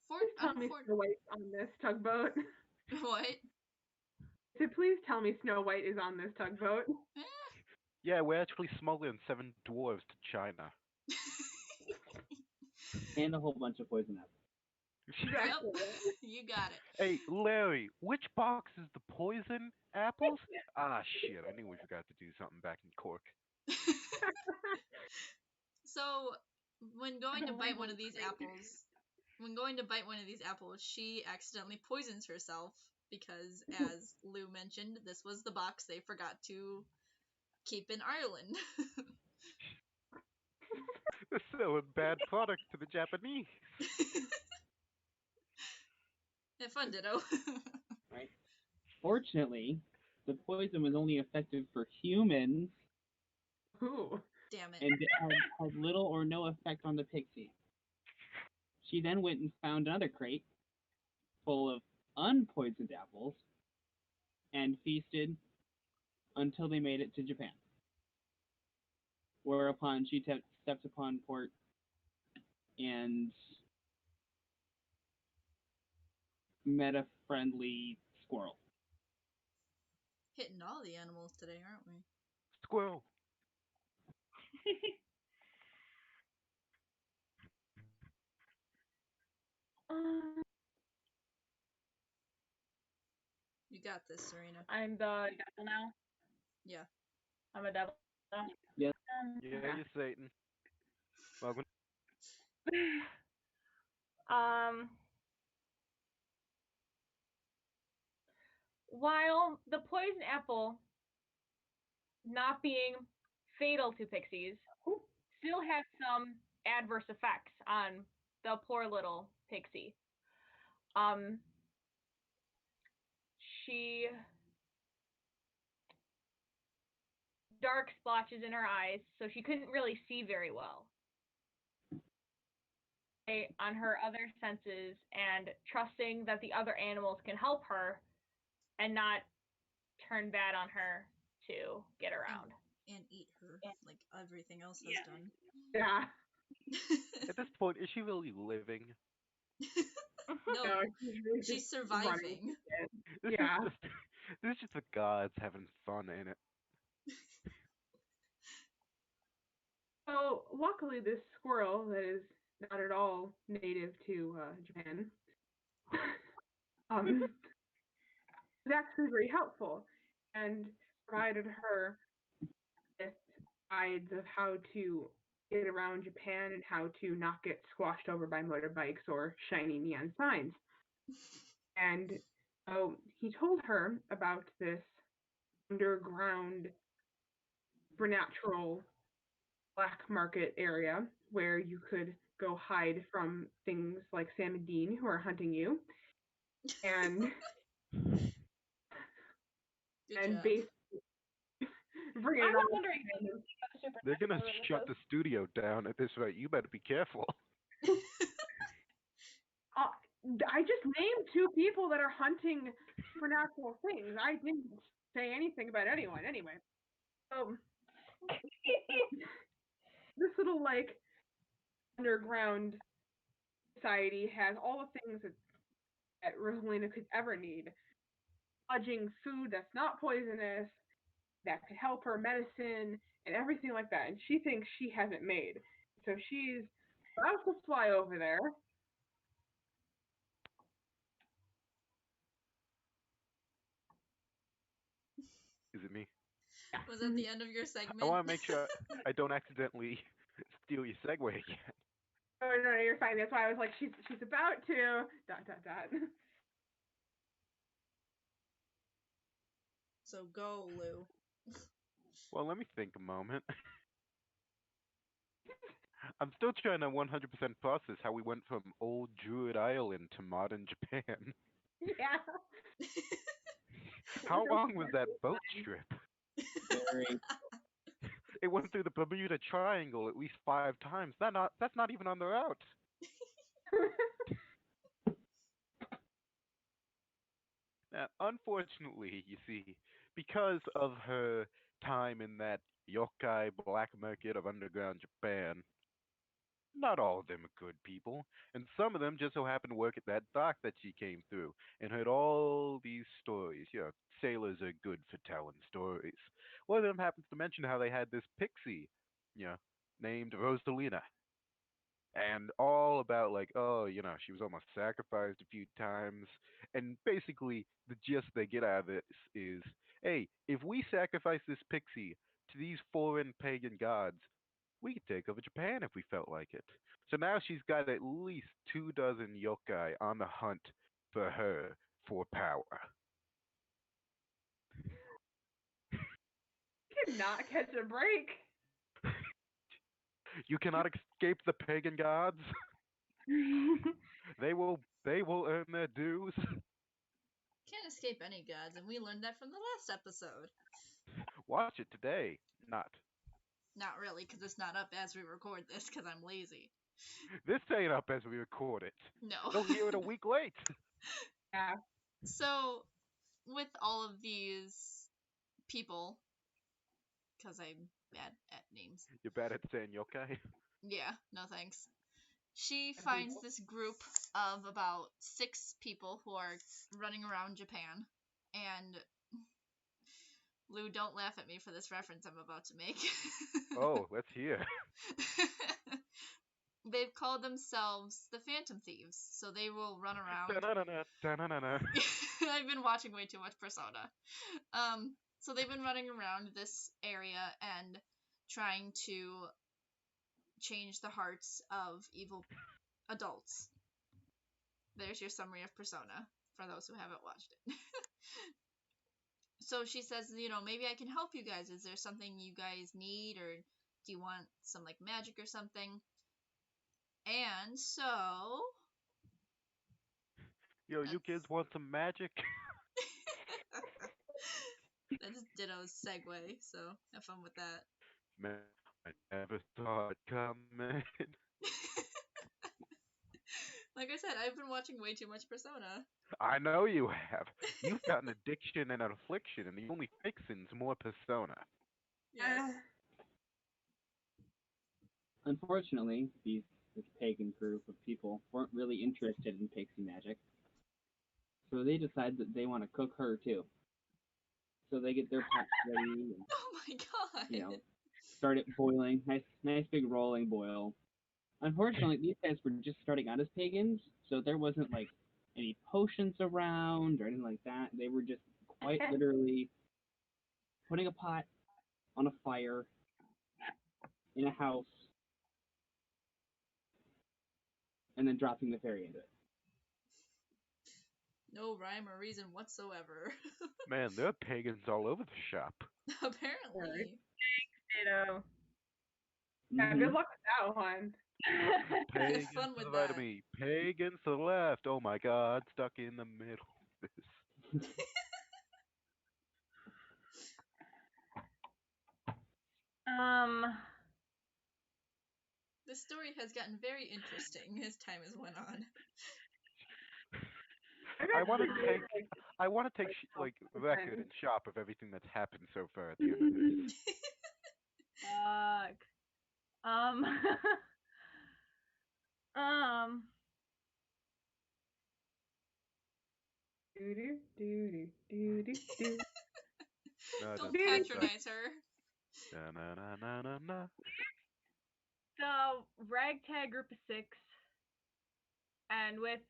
D: Please tell me Snow White's on this tugboat.
A: What?
D: So please tell me Snow White is on this tugboat.
E: Yeah, we're actually smuggling 7 dwarves to China.
B: And a whole bunch of poison apples.
D: Exactly.
A: Yep, you got it.
E: Hey, Larry, which box is the poison apples? Ah, shit, I knew we forgot to do something back in Cork.
A: So, when going to bite one of these apples, she accidentally poisons herself because, as Lou mentioned, this was the box they forgot to keep in Ireland.
E: They're selling bad products to the Japanese.
A: Have fun, Ditto.
B: Right. Fortunately, the poison was only effective for humans.
D: Ooh.
A: Damn it.
B: And it had little or no effect on the pixie. She then went and found another crate full of unpoisoned apples and feasted until they made it to Japan. Whereupon she stepped upon port and met a friendly squirrel.
A: Hitting all the animals today, aren't we?
E: Squirrel.
A: You got this, Serena.
C: I'm the devil now.
A: Yeah.
C: I'm a devil now.
B: Yes.
E: Yeah, you're Satan. Welcome.
C: While the poison apple not being fatal to pixies still has some adverse effects on the poor little pixie. She dark splotches in her eyes, so she couldn't really see very well. On her other senses and trusting that the other animals can help her and not turn bad on her to get around.
A: And eat her, like everything else has done.
D: Yeah.
E: At this point, is she really living?
A: No,
D: really
A: she's surviving.
E: This
D: Yeah.
E: This is just the gods having fun in it.
D: So luckily, this squirrel that is not at all native to Japan is actually very helpful and provided her with guides of how to get around Japan and how to not get squashed over by motorbikes or shiny neon signs. And so he told her about this underground supernatural black market area where you could go hide from things like Sam and Dean who are hunting you. And
A: Good
D: and
A: job.
D: basically Bringing
C: I
D: it
C: was
D: on.
C: wondering.
E: They're gonna shut the studio down at this rate. You better be careful.
D: I just named 2 people that are hunting supernatural things. I didn't say anything about anyone anyway. So this little like underground society has all the things that Rosalina could ever need. Lodging, food that's not poisonous, that could help her, medicine, and everything like that. And she thinks she hasn't made. So she's about to fly over there.
E: Is it me?
A: Was that the end of your
E: I
A: segment?
E: want to make sure I don't accidentally steal your segue again.
D: Oh no, you're fine. That's why I was like, she's about to ...
A: So go, Lou.
E: Well, let me think a moment. I'm still trying to 100% process how we went from old Druid Island to modern Japan.
D: Yeah.
E: How long was that boat trip?
B: Very.
E: It went through the Bermuda Triangle at least 5 times. That's not even on the route. Now, unfortunately, you see, because of her time in that yokai black market of underground Japan, not all of them are good people, and some of them just so happen to work at that dock that she came through and heard all these stories. You know, sailors are good for telling stories. One of them happens to mention how they had this pixie, you know, named Rosalina, and all about like, oh, she was almost sacrificed a few times, and basically the gist they get out of this is, hey, if we sacrifice this pixie to these foreign pagan gods, we could take over Japan if we felt like it. So now she's got at least 2 dozen yokai on the hunt for her for power.
D: Cannot catch a break.
E: You cannot escape the pagan gods. They will earn their dues.
A: Can't escape any gods, and we learned that from the last episode.
E: Watch it today. Not.
A: Not really, because it's not up as we record this, because I'm lazy.
E: This ain't up as we record it.
A: No.
E: They'll hear it a week late.
D: Yeah.
A: So, with all of these people, because I'm bad at names.
E: You're bad at saying yokai.
A: Yeah, no thanks. She finds this group of about 6 people who are running around Japan, and Lou, don't laugh at me for this reference I'm about to make.
E: Oh, let's hear.
A: They've called themselves the Phantom Thieves, so they will run around.
E: Da-na-na-na, da-na-na-na.
A: I've been watching way too much Persona. So they've been running around this area and trying to change the hearts of evil adults. There's your summary of Persona for those who haven't watched it. So she says, maybe I can help you guys. Is there something you guys need, or do you want some like magic or something? And so
E: Yo, you kids want some magic?
A: that's Ditto's segue, so have fun with that.
E: Man, I never saw it coming.
A: Like I said, I've been watching way too much Persona.
E: I know you have. You've got an addiction and an affliction, and the only fixin's more Persona.
A: Yes.
B: Unfortunately, this pagan group of people weren't really interested in pixie magic, so they decide that they want to cook her too. So they get their pots ready and
A: Oh my god.
B: start it boiling. Nice big rolling boil. Unfortunately, these guys were just starting out as pagans, so there wasn't like any potions around or anything like that. They were just quite literally putting a pot on a fire in a house and then dropping the fairy into it.
A: No rhyme or reason whatsoever.
E: Man, there are pagans all over the shop.
A: Apparently.
D: Ditto. Yeah,
B: Mm-hmm.
D: good luck with that one.
E: Pagans
A: fun
E: to
A: with
E: the right of
A: that.
E: me, pagans to the left. Oh my god, stuck in the middle of this.
A: This story has gotten very interesting as time has went on.
E: I want to take like record and shop of everything that's happened so far at the end of this.
C: Fuck. Um.
E: Na,
A: Don't
E: na, na, na,
A: patronize her.
E: na, na, na, na, na, na.
C: So, ragtag group of 6, and with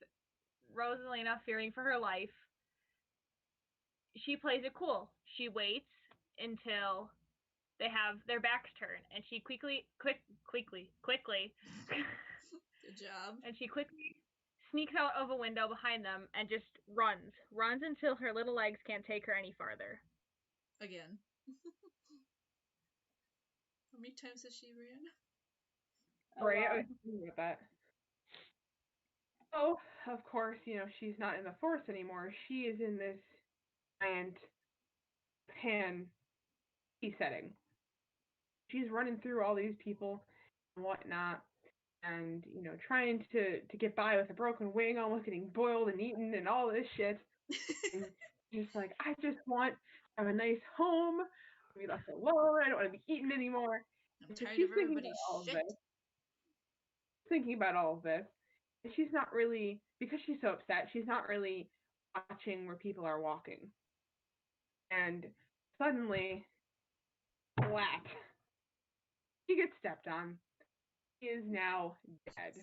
C: Rosalina fearing for her life, she plays it cool. She waits until they have their backs turned, and she quickly,
A: Good job.
C: and she quickly sneaks out of a window behind them and just runs until her little legs can't take her any farther.
A: Again. How many times has she ran?
D: Right, I was thinking about that. Oh, of course, she's not in the forest anymore. She is in this giant pan tea setting. She's running through all these people and whatnot, and trying to get by with a broken wing, almost getting boiled and eaten and all this shit. And just like, I just want to have a nice home, be left alone. I don't want to be eaten anymore.
A: I'm
D: So
A: tired
D: she's
A: of
D: thinking
A: everybody's
D: about all of
A: shit.
D: this. Thinking about all of this. And she's not really, because she's so upset, she's not really watching where people are walking. And suddenly, flat. She gets stepped on. She is now dead.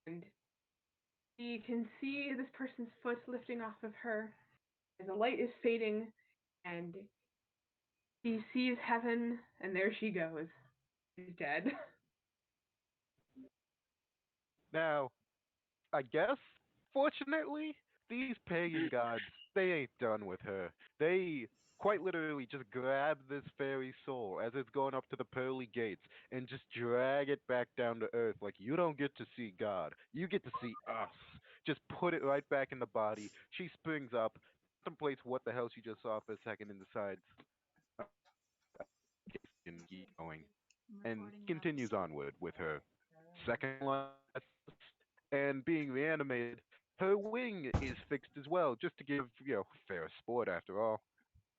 D: And she can see this person's foot lifting off of her as the light is fading, and she sees heaven, and there she goes. She's dead.
E: Now, I guess, fortunately, these pagan gods, they ain't done with her. They quite literally just grab this fairy soul as it's going up to the pearly gates and just drag it back down to earth. Like, you don't get to see God, you get to see us. Just put it right back in the body. She springs up, contemplates what the hell she just saw for a second, and decides, and keep going,
A: I'm
E: and
A: recording
E: continues
A: loud,
E: onward with her second life and being reanimated. Her wing is fixed as well, just to give fair sport after all.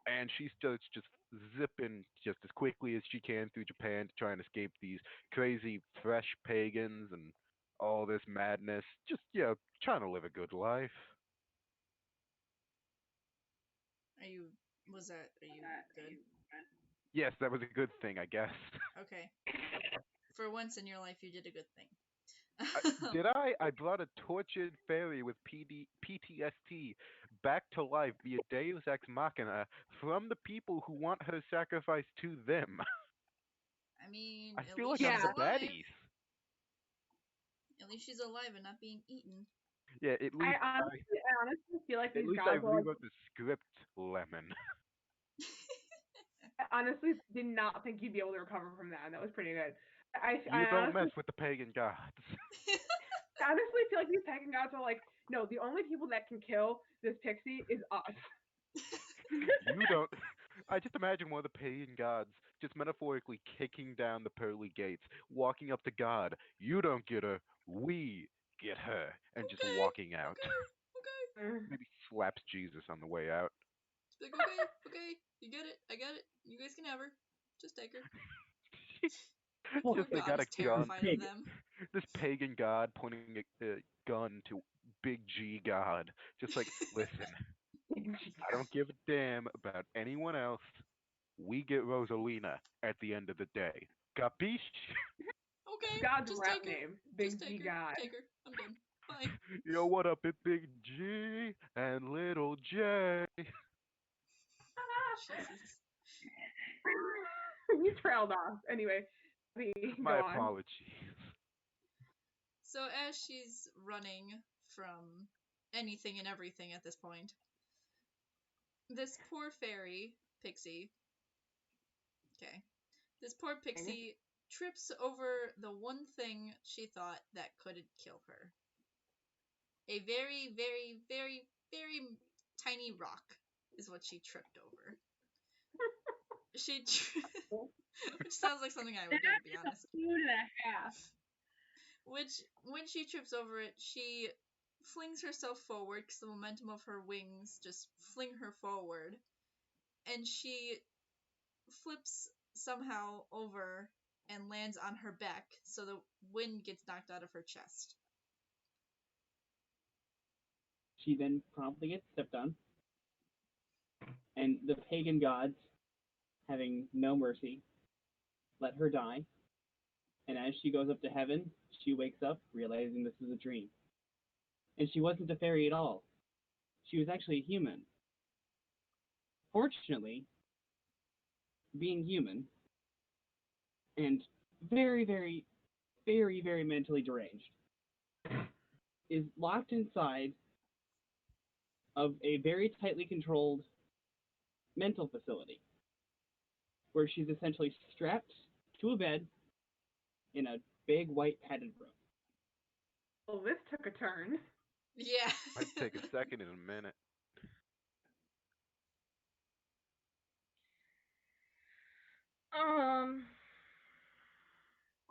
E: And she starts just zipping just as quickly as she can through Japan to try and escape these crazy fresh pagans and all this madness. Just trying to live a good life.
A: Are you good?
E: Yes, that was a good thing, I guess.
A: Okay. For once in your life, you did a good thing.
E: Did I? I brought a tortured fairy with PTSD back to life via Deus Ex Machina from the people who want her sacrificed to them.
A: I mean,
E: I
A: at
E: feel
A: least
E: like I'm
A: she's
E: the
D: Yeah.
A: alive.
E: baddies.
A: At least she's alive and not being eaten.
E: Yeah,
D: I honestly feel like
E: at
D: these
E: least I
D: gods are like,
E: rewrote the script, Lemon.
D: I honestly did not think you'd be able to recover from that, and that was pretty good. I
E: You don't
D: honestly
E: mess with the pagan gods.
D: honestly feel like these pagan gods are like, no, the only people that can kill this pixie is us.
E: You don't. I just imagine one of the pagan gods just metaphorically kicking down the pearly gates, walking up to God. You don't get her, we get her, and just
A: Okay,
E: walking out.
A: okay.
E: Maybe slaps Jesus on the way out.
A: It's like, okay, okay, you get it, I get it. You guys can have her. Just take her. Poor
E: Just they
A: God
E: got
A: is
E: a gun.
A: terrified of them.
E: This pagan god pointing a gun to Big G God. Just like, listen, I don't give a damn about anyone else. We get Rosalina at the end of the day. Capiche?
A: Okay,
D: God's
A: just
D: rap
A: take her.
D: name,
A: Just
D: Big
A: take
D: G
A: her.
D: God.
A: Take her. I'm done. Bye.
E: Yo, what up, it Big G and Little J?
A: Jesus.
D: You trailed off. Anyway,
E: My
D: go on.
E: apologies.
A: So as she's running from anything and everything at this point, this poor fairy, Pixie, okay, this poor Pixie trips over the one thing she thought that could kill her. A very, very, very, very tiny rock is what she tripped over. She Which sounds like something I would do, to be
C: That is
A: honest.
C: a food and a half.
A: Which, when she trips over it, she flings herself forward because the momentum of her wings just fling her forward. And she flips somehow over and lands on her back, so the wind gets knocked out of her chest.
B: She then promptly gets stepped on, and the pagan gods, having no mercy, let her die. And as she goes up to heaven, she wakes up realizing this is a dream. And she wasn't a fairy at all. She was actually a human. Fortunately, being human and very, very, very, very mentally deranged, is locked inside of a very tightly controlled mental facility where she's essentially strapped to a bed in a big white padded room.
D: Well, this took a turn.
A: Yeah.
E: Might take a second in a minute.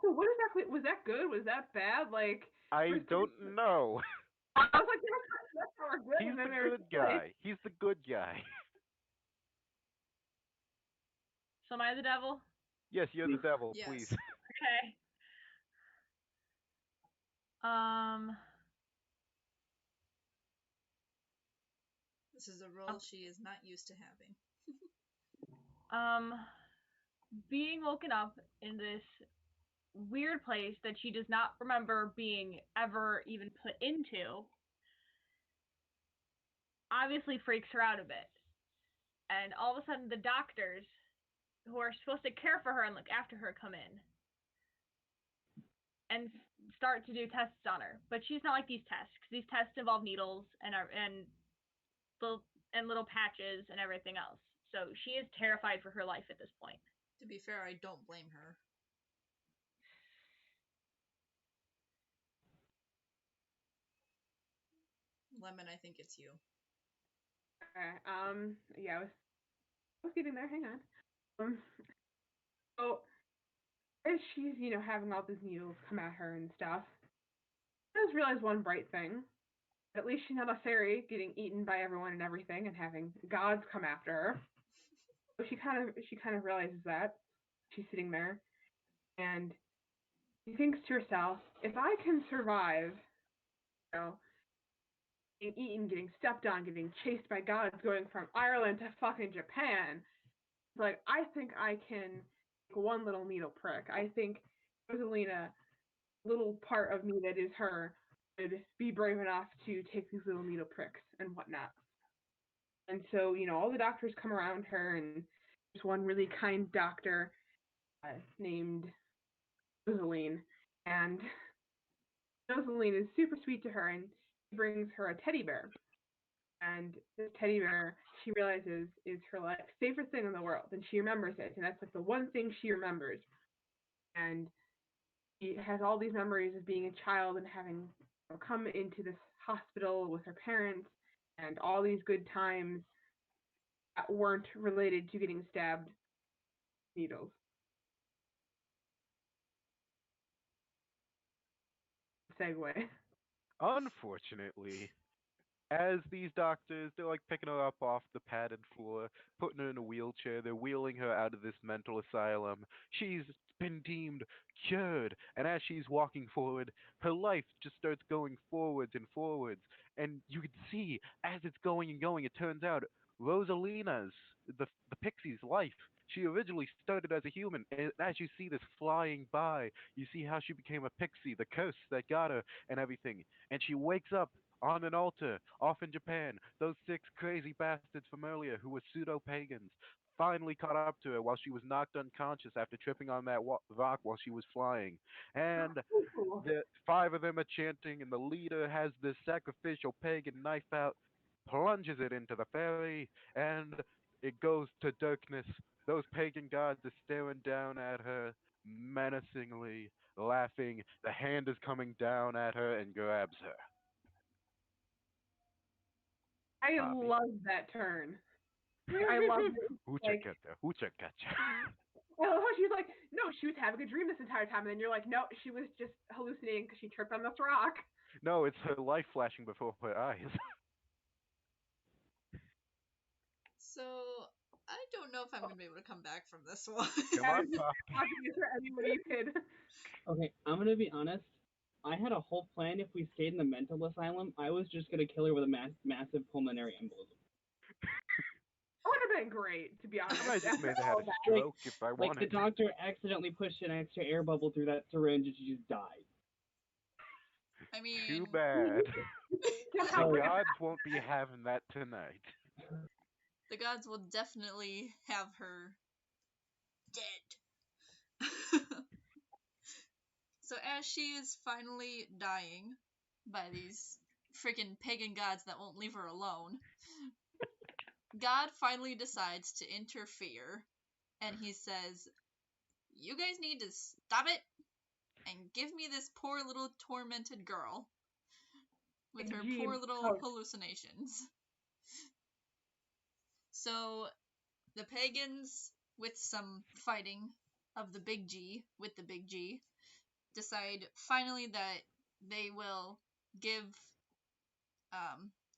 D: So what exactly was that good? Was that bad? Like
E: I
D: first
E: don't know.
D: I was like, that's how we're good.
E: He's
D: And
E: the
D: then there was
E: good guy. He's the good guy.
C: So am I the devil?
E: Yes, you're the devil,
A: Yes.
E: please.
C: Okay.
A: This is a role she is not used to having.
C: Um, being woken up in this weird place that she does not remember being ever even put into obviously freaks her out a bit. And all of a sudden, the doctors who are supposed to care for her and look after her come in and start to do tests on her. But she's not like these tests, because these tests involve needles and little patches and everything else. So she is terrified for her life at this point.
A: To be fair, I don't blame her. Lemon, I think it's you.
D: yeah, I was getting there. Hang on. So as she's having all these needles come at her and stuff, she does realize one bright thing. At least she's not a fairy getting eaten by everyone and everything, and having gods come after her. So she kind of realizes that she's sitting there, and she thinks to herself, if I can survive, getting eaten, getting stepped on, getting chased by gods, going from Ireland to fucking Japan, like I think I can take one little needle prick. I think Rosalina, little part of me that is her, would be brave enough to take these little needle pricks and whatnot. And so, all the doctors come around her, and there's one really kind doctor named Rosaline, and Rosaline is super sweet to her, and she brings her a teddy bear. And this teddy bear, she realizes, is her favorite thing in the world, and she remembers it, and that's like the one thing she remembers. And she has all these memories of being a child and having come into this hospital with her parents, and all these good times that weren't related to getting stabbed needles. Segue.
E: Unfortunately, as these doctors, they're like picking her up off the padded floor, putting her in a wheelchair, they're wheeling her out of this mental asylum. She's been deemed cured, and as she's walking forward, her life just starts going forwards and forwards. And you can see as it's going and going, it turns out Rosalina's, the pixie's life. She originally started as a human, and as you see this flying by, you see how she became a pixie, the curse that got her, and everything. And she wakes up on an altar, off in Japan, those six crazy bastards from earlier who were pseudo pagans finally caught up to her while she was knocked unconscious after tripping on that rock while she was flying. And
D: Cool.
E: the five of them are chanting, and the leader has this sacrificial pagan knife out, plunges it into the fairy, and it goes to darkness. Those pagan gods are staring down at her menacingly, laughing. The hand is coming down at her and grabs her.
D: I
E: Poppy.
D: love that turn. I love it.
E: Hoocha
D: Like,
E: catcha, hoocha catcha.
D: I love how she's you're like, no, she was having a dream this entire time, and then you're like, no, she was just hallucinating because she tripped on this rock.
E: No, it's her life flashing before her eyes.
A: So I don't know if I'm gonna be able to come back from this one.
E: Come on, Pop.
D: Is there any way you could?
B: Okay, I'm gonna be honest. I had a whole plan. If we stayed in the mental asylum, I was just gonna kill her with a massive pulmonary embolism.
D: That would have been great, to be honest.
E: I just may have had a
B: Like-
E: stroke if I
B: Like the
E: wanted.
B: doctor accidentally pushed an extra air bubble through that syringe and she just died.
A: I mean,
E: Too bad.
B: So-
E: The gods won't be having that tonight.
A: the gods will definitely have her dead. So as she is finally dying by these freaking pagan gods that won't leave her alone, God finally decides to interfere, and he says, "You guys need to stop it and give me this poor little tormented girl with her
D: Gee,
A: poor little
D: ouch.
A: hallucinations." So the pagans, with some fighting of the big G with the big G, decide finally that they will give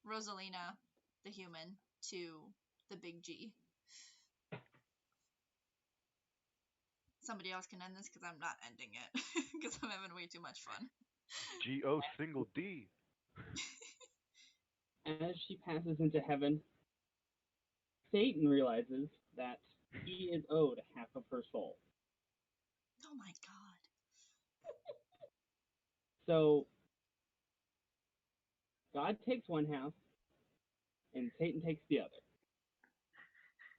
A: Rosalina, the human, to the big G. Somebody else can end this because I'm not ending it because I'm having way too much fun.
E: G-O single D.
B: As she passes into heaven, Satan realizes that he is owed half of her soul.
A: Oh my god.
B: So God takes one half, and Satan takes the other.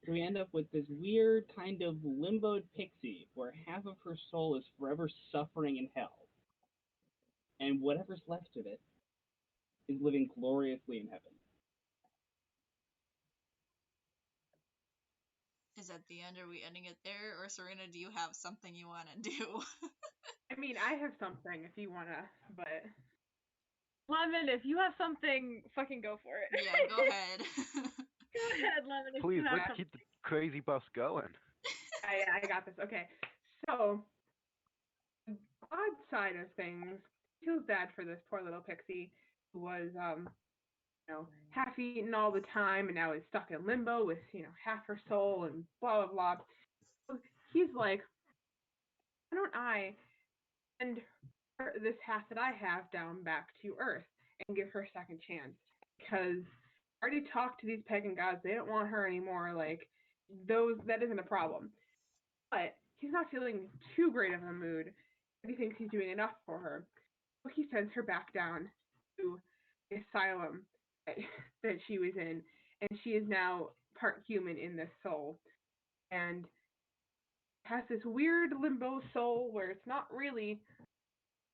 B: So we end up with this weird kind of limboed pixie where half of her soul is forever suffering in hell, and whatever's left of it is living gloriously in heaven.
A: Is that the end? Are we ending it there? Or Serena, do you have something you want to do?
D: I mean, I have something if you wanna, but
C: Lemon, if you have something, fucking go for it.
A: Yeah, go ahead.
C: Go ahead, Lemon, if
E: Please,
C: you have
E: let's
C: something.
E: keep the crazy bus going.
D: I got this. Okay, so the odd side of things, feels bad for this poor little pixie who was half eaten all the time and now is stuck in limbo with half her soul and blah blah blah. So he's like, why don't I send this half that I have down back to Earth and give her a second chance? Because I already talked to these pagan gods, they don't want her anymore. Like that isn't a problem. But he's not feeling too great of a mood. He thinks he's doing enough for her. So he sends her back down to the asylum that she was in, and she is now part human in this soul, and has this weird limbo soul where it's not really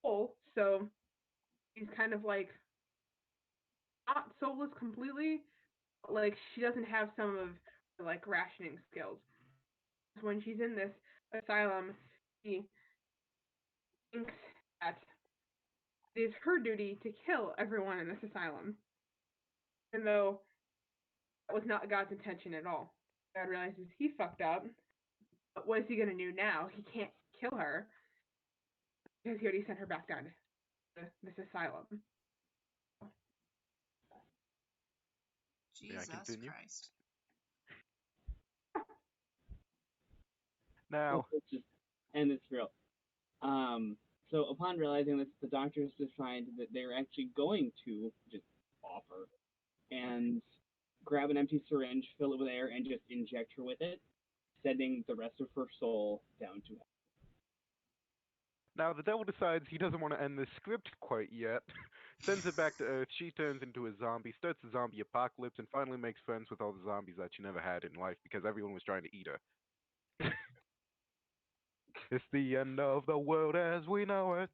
D: soul, so she's kind of like not soulless completely, but like she doesn't have some of the like rationing skills. When she's in this asylum, she thinks that it is her duty to kill everyone in this asylum, even though that was not God's intention at all. God realizes he fucked up. But what is he gonna do now? He can't kill her because he already sent her back down to this asylum.
E: May I
A: Jesus
E: continue?
A: Christ.
E: Now,
B: Let's just end this real. So upon realizing this, the doctors decide that they're actually going to just offer and grab an empty syringe, fill it with air, and just inject her with it, sending the rest of her soul down to hell.
E: the devil decides he doesn't want to end this script quite yet, sends it back to Earth, she turns into a zombie, starts a zombie apocalypse, and finally makes friends with all the zombies that she never had in life because everyone was trying to eat her. It's the end of the world as we know it.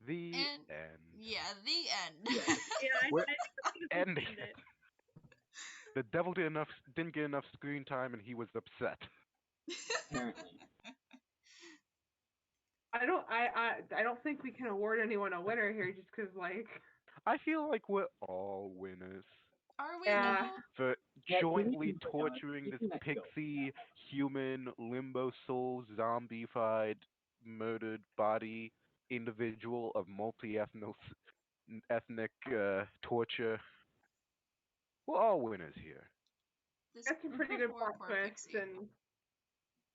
E: The
A: And
E: end.
A: yeah, the end.
C: Yeah,
E: We're
C: I think
E: ending
C: end it.
E: The devil didn't get enough screen time, and he was upset.
B: Apparently.
D: I don't think we can award anyone a winner here just because like
E: I feel like we're all winners.
A: Are we
D: Yeah.
A: though?
E: For
B: Yeah,
E: jointly
B: speaking of which,
E: torturing this
B: speaking that go.
E: pixie human limbo soul zombified murdered body individual of ethnic torture. We're all winners here.
A: This
D: That's some pretty good
A: poor,
D: plot
A: poor
D: twists,
A: pixie.
D: and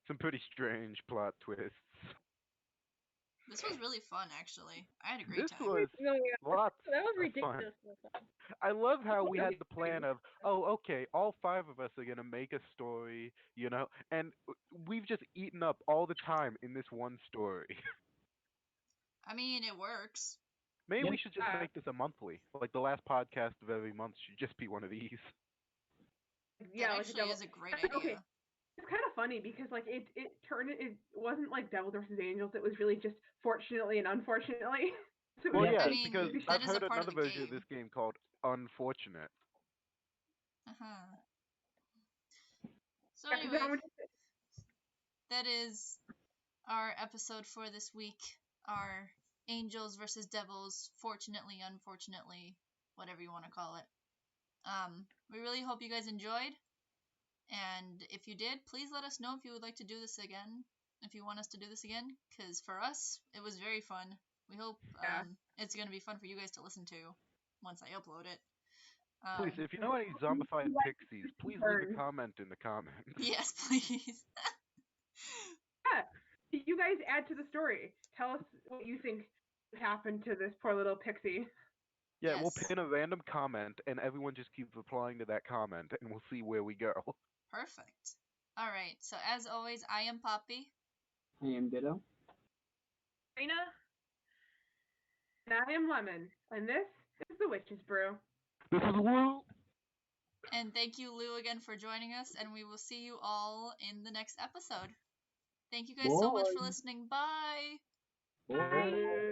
E: Some pretty strange plot twists.
A: This was really fun, actually. I had a great
E: This
A: time.
E: was
C: No, yeah,
E: lots
C: that was
E: of fun.
C: ridiculous.
E: I love how we had
D: really
E: the plan of, okay, all five of us are gonna make a story, and we've just eaten up all the time in this one story.
A: I mean, it works.
E: Maybe
B: Yep.
E: we should just make this a monthly. Like the last podcast of every month should just be one of these.
D: yeah,
A: That
D: like a
A: actually
D: double.
A: is a great
D: Okay,
A: idea.
D: it's kind of funny because like it wasn't like Devils versus Angels. It was really just fortunately and unfortunately. So
E: Well,
B: Yeah,
E: yeah,
A: I
B: basically.
E: because
A: mean,
E: I've
A: that is a
E: heard
A: part of
E: another
A: the
E: version of
A: game.
E: this game called Unfortunate.
A: Uh-huh. So
D: yeah, because
A: anyway, that is our episode for this week. Our Angels versus Devils, fortunately, unfortunately, whatever you want to call it. We really hope you guys enjoyed. And if you did, please let us know if you would like to do this again. If you want us to do this again, because for us, it was very fun. We hope
D: yeah.
A: it's going to be fun for you guys to listen to once I upload it.
E: Please, if you know any zombified pixies, please leave a
D: turn.
E: comment in the comments.
A: Yes, please.
D: Yeah, you guys add to the story. Tell us what you think happened to this poor little pixie.
E: Yeah, we'll
A: Yes.
E: pin a random comment, and everyone just keeps replying to that comment, and we'll see where we go.
A: Perfect. All right. So as always, I am Poppy.
B: I am Ditto.
C: Rena?
D: And I am Lemon, and this is the Witches Brew.
E: This is Lou.
A: And thank you, Lou, again for joining us. And we will see you all in the next episode. Thank you guys so much for
B: Bye.
A: listening. Bye.
B: Bye.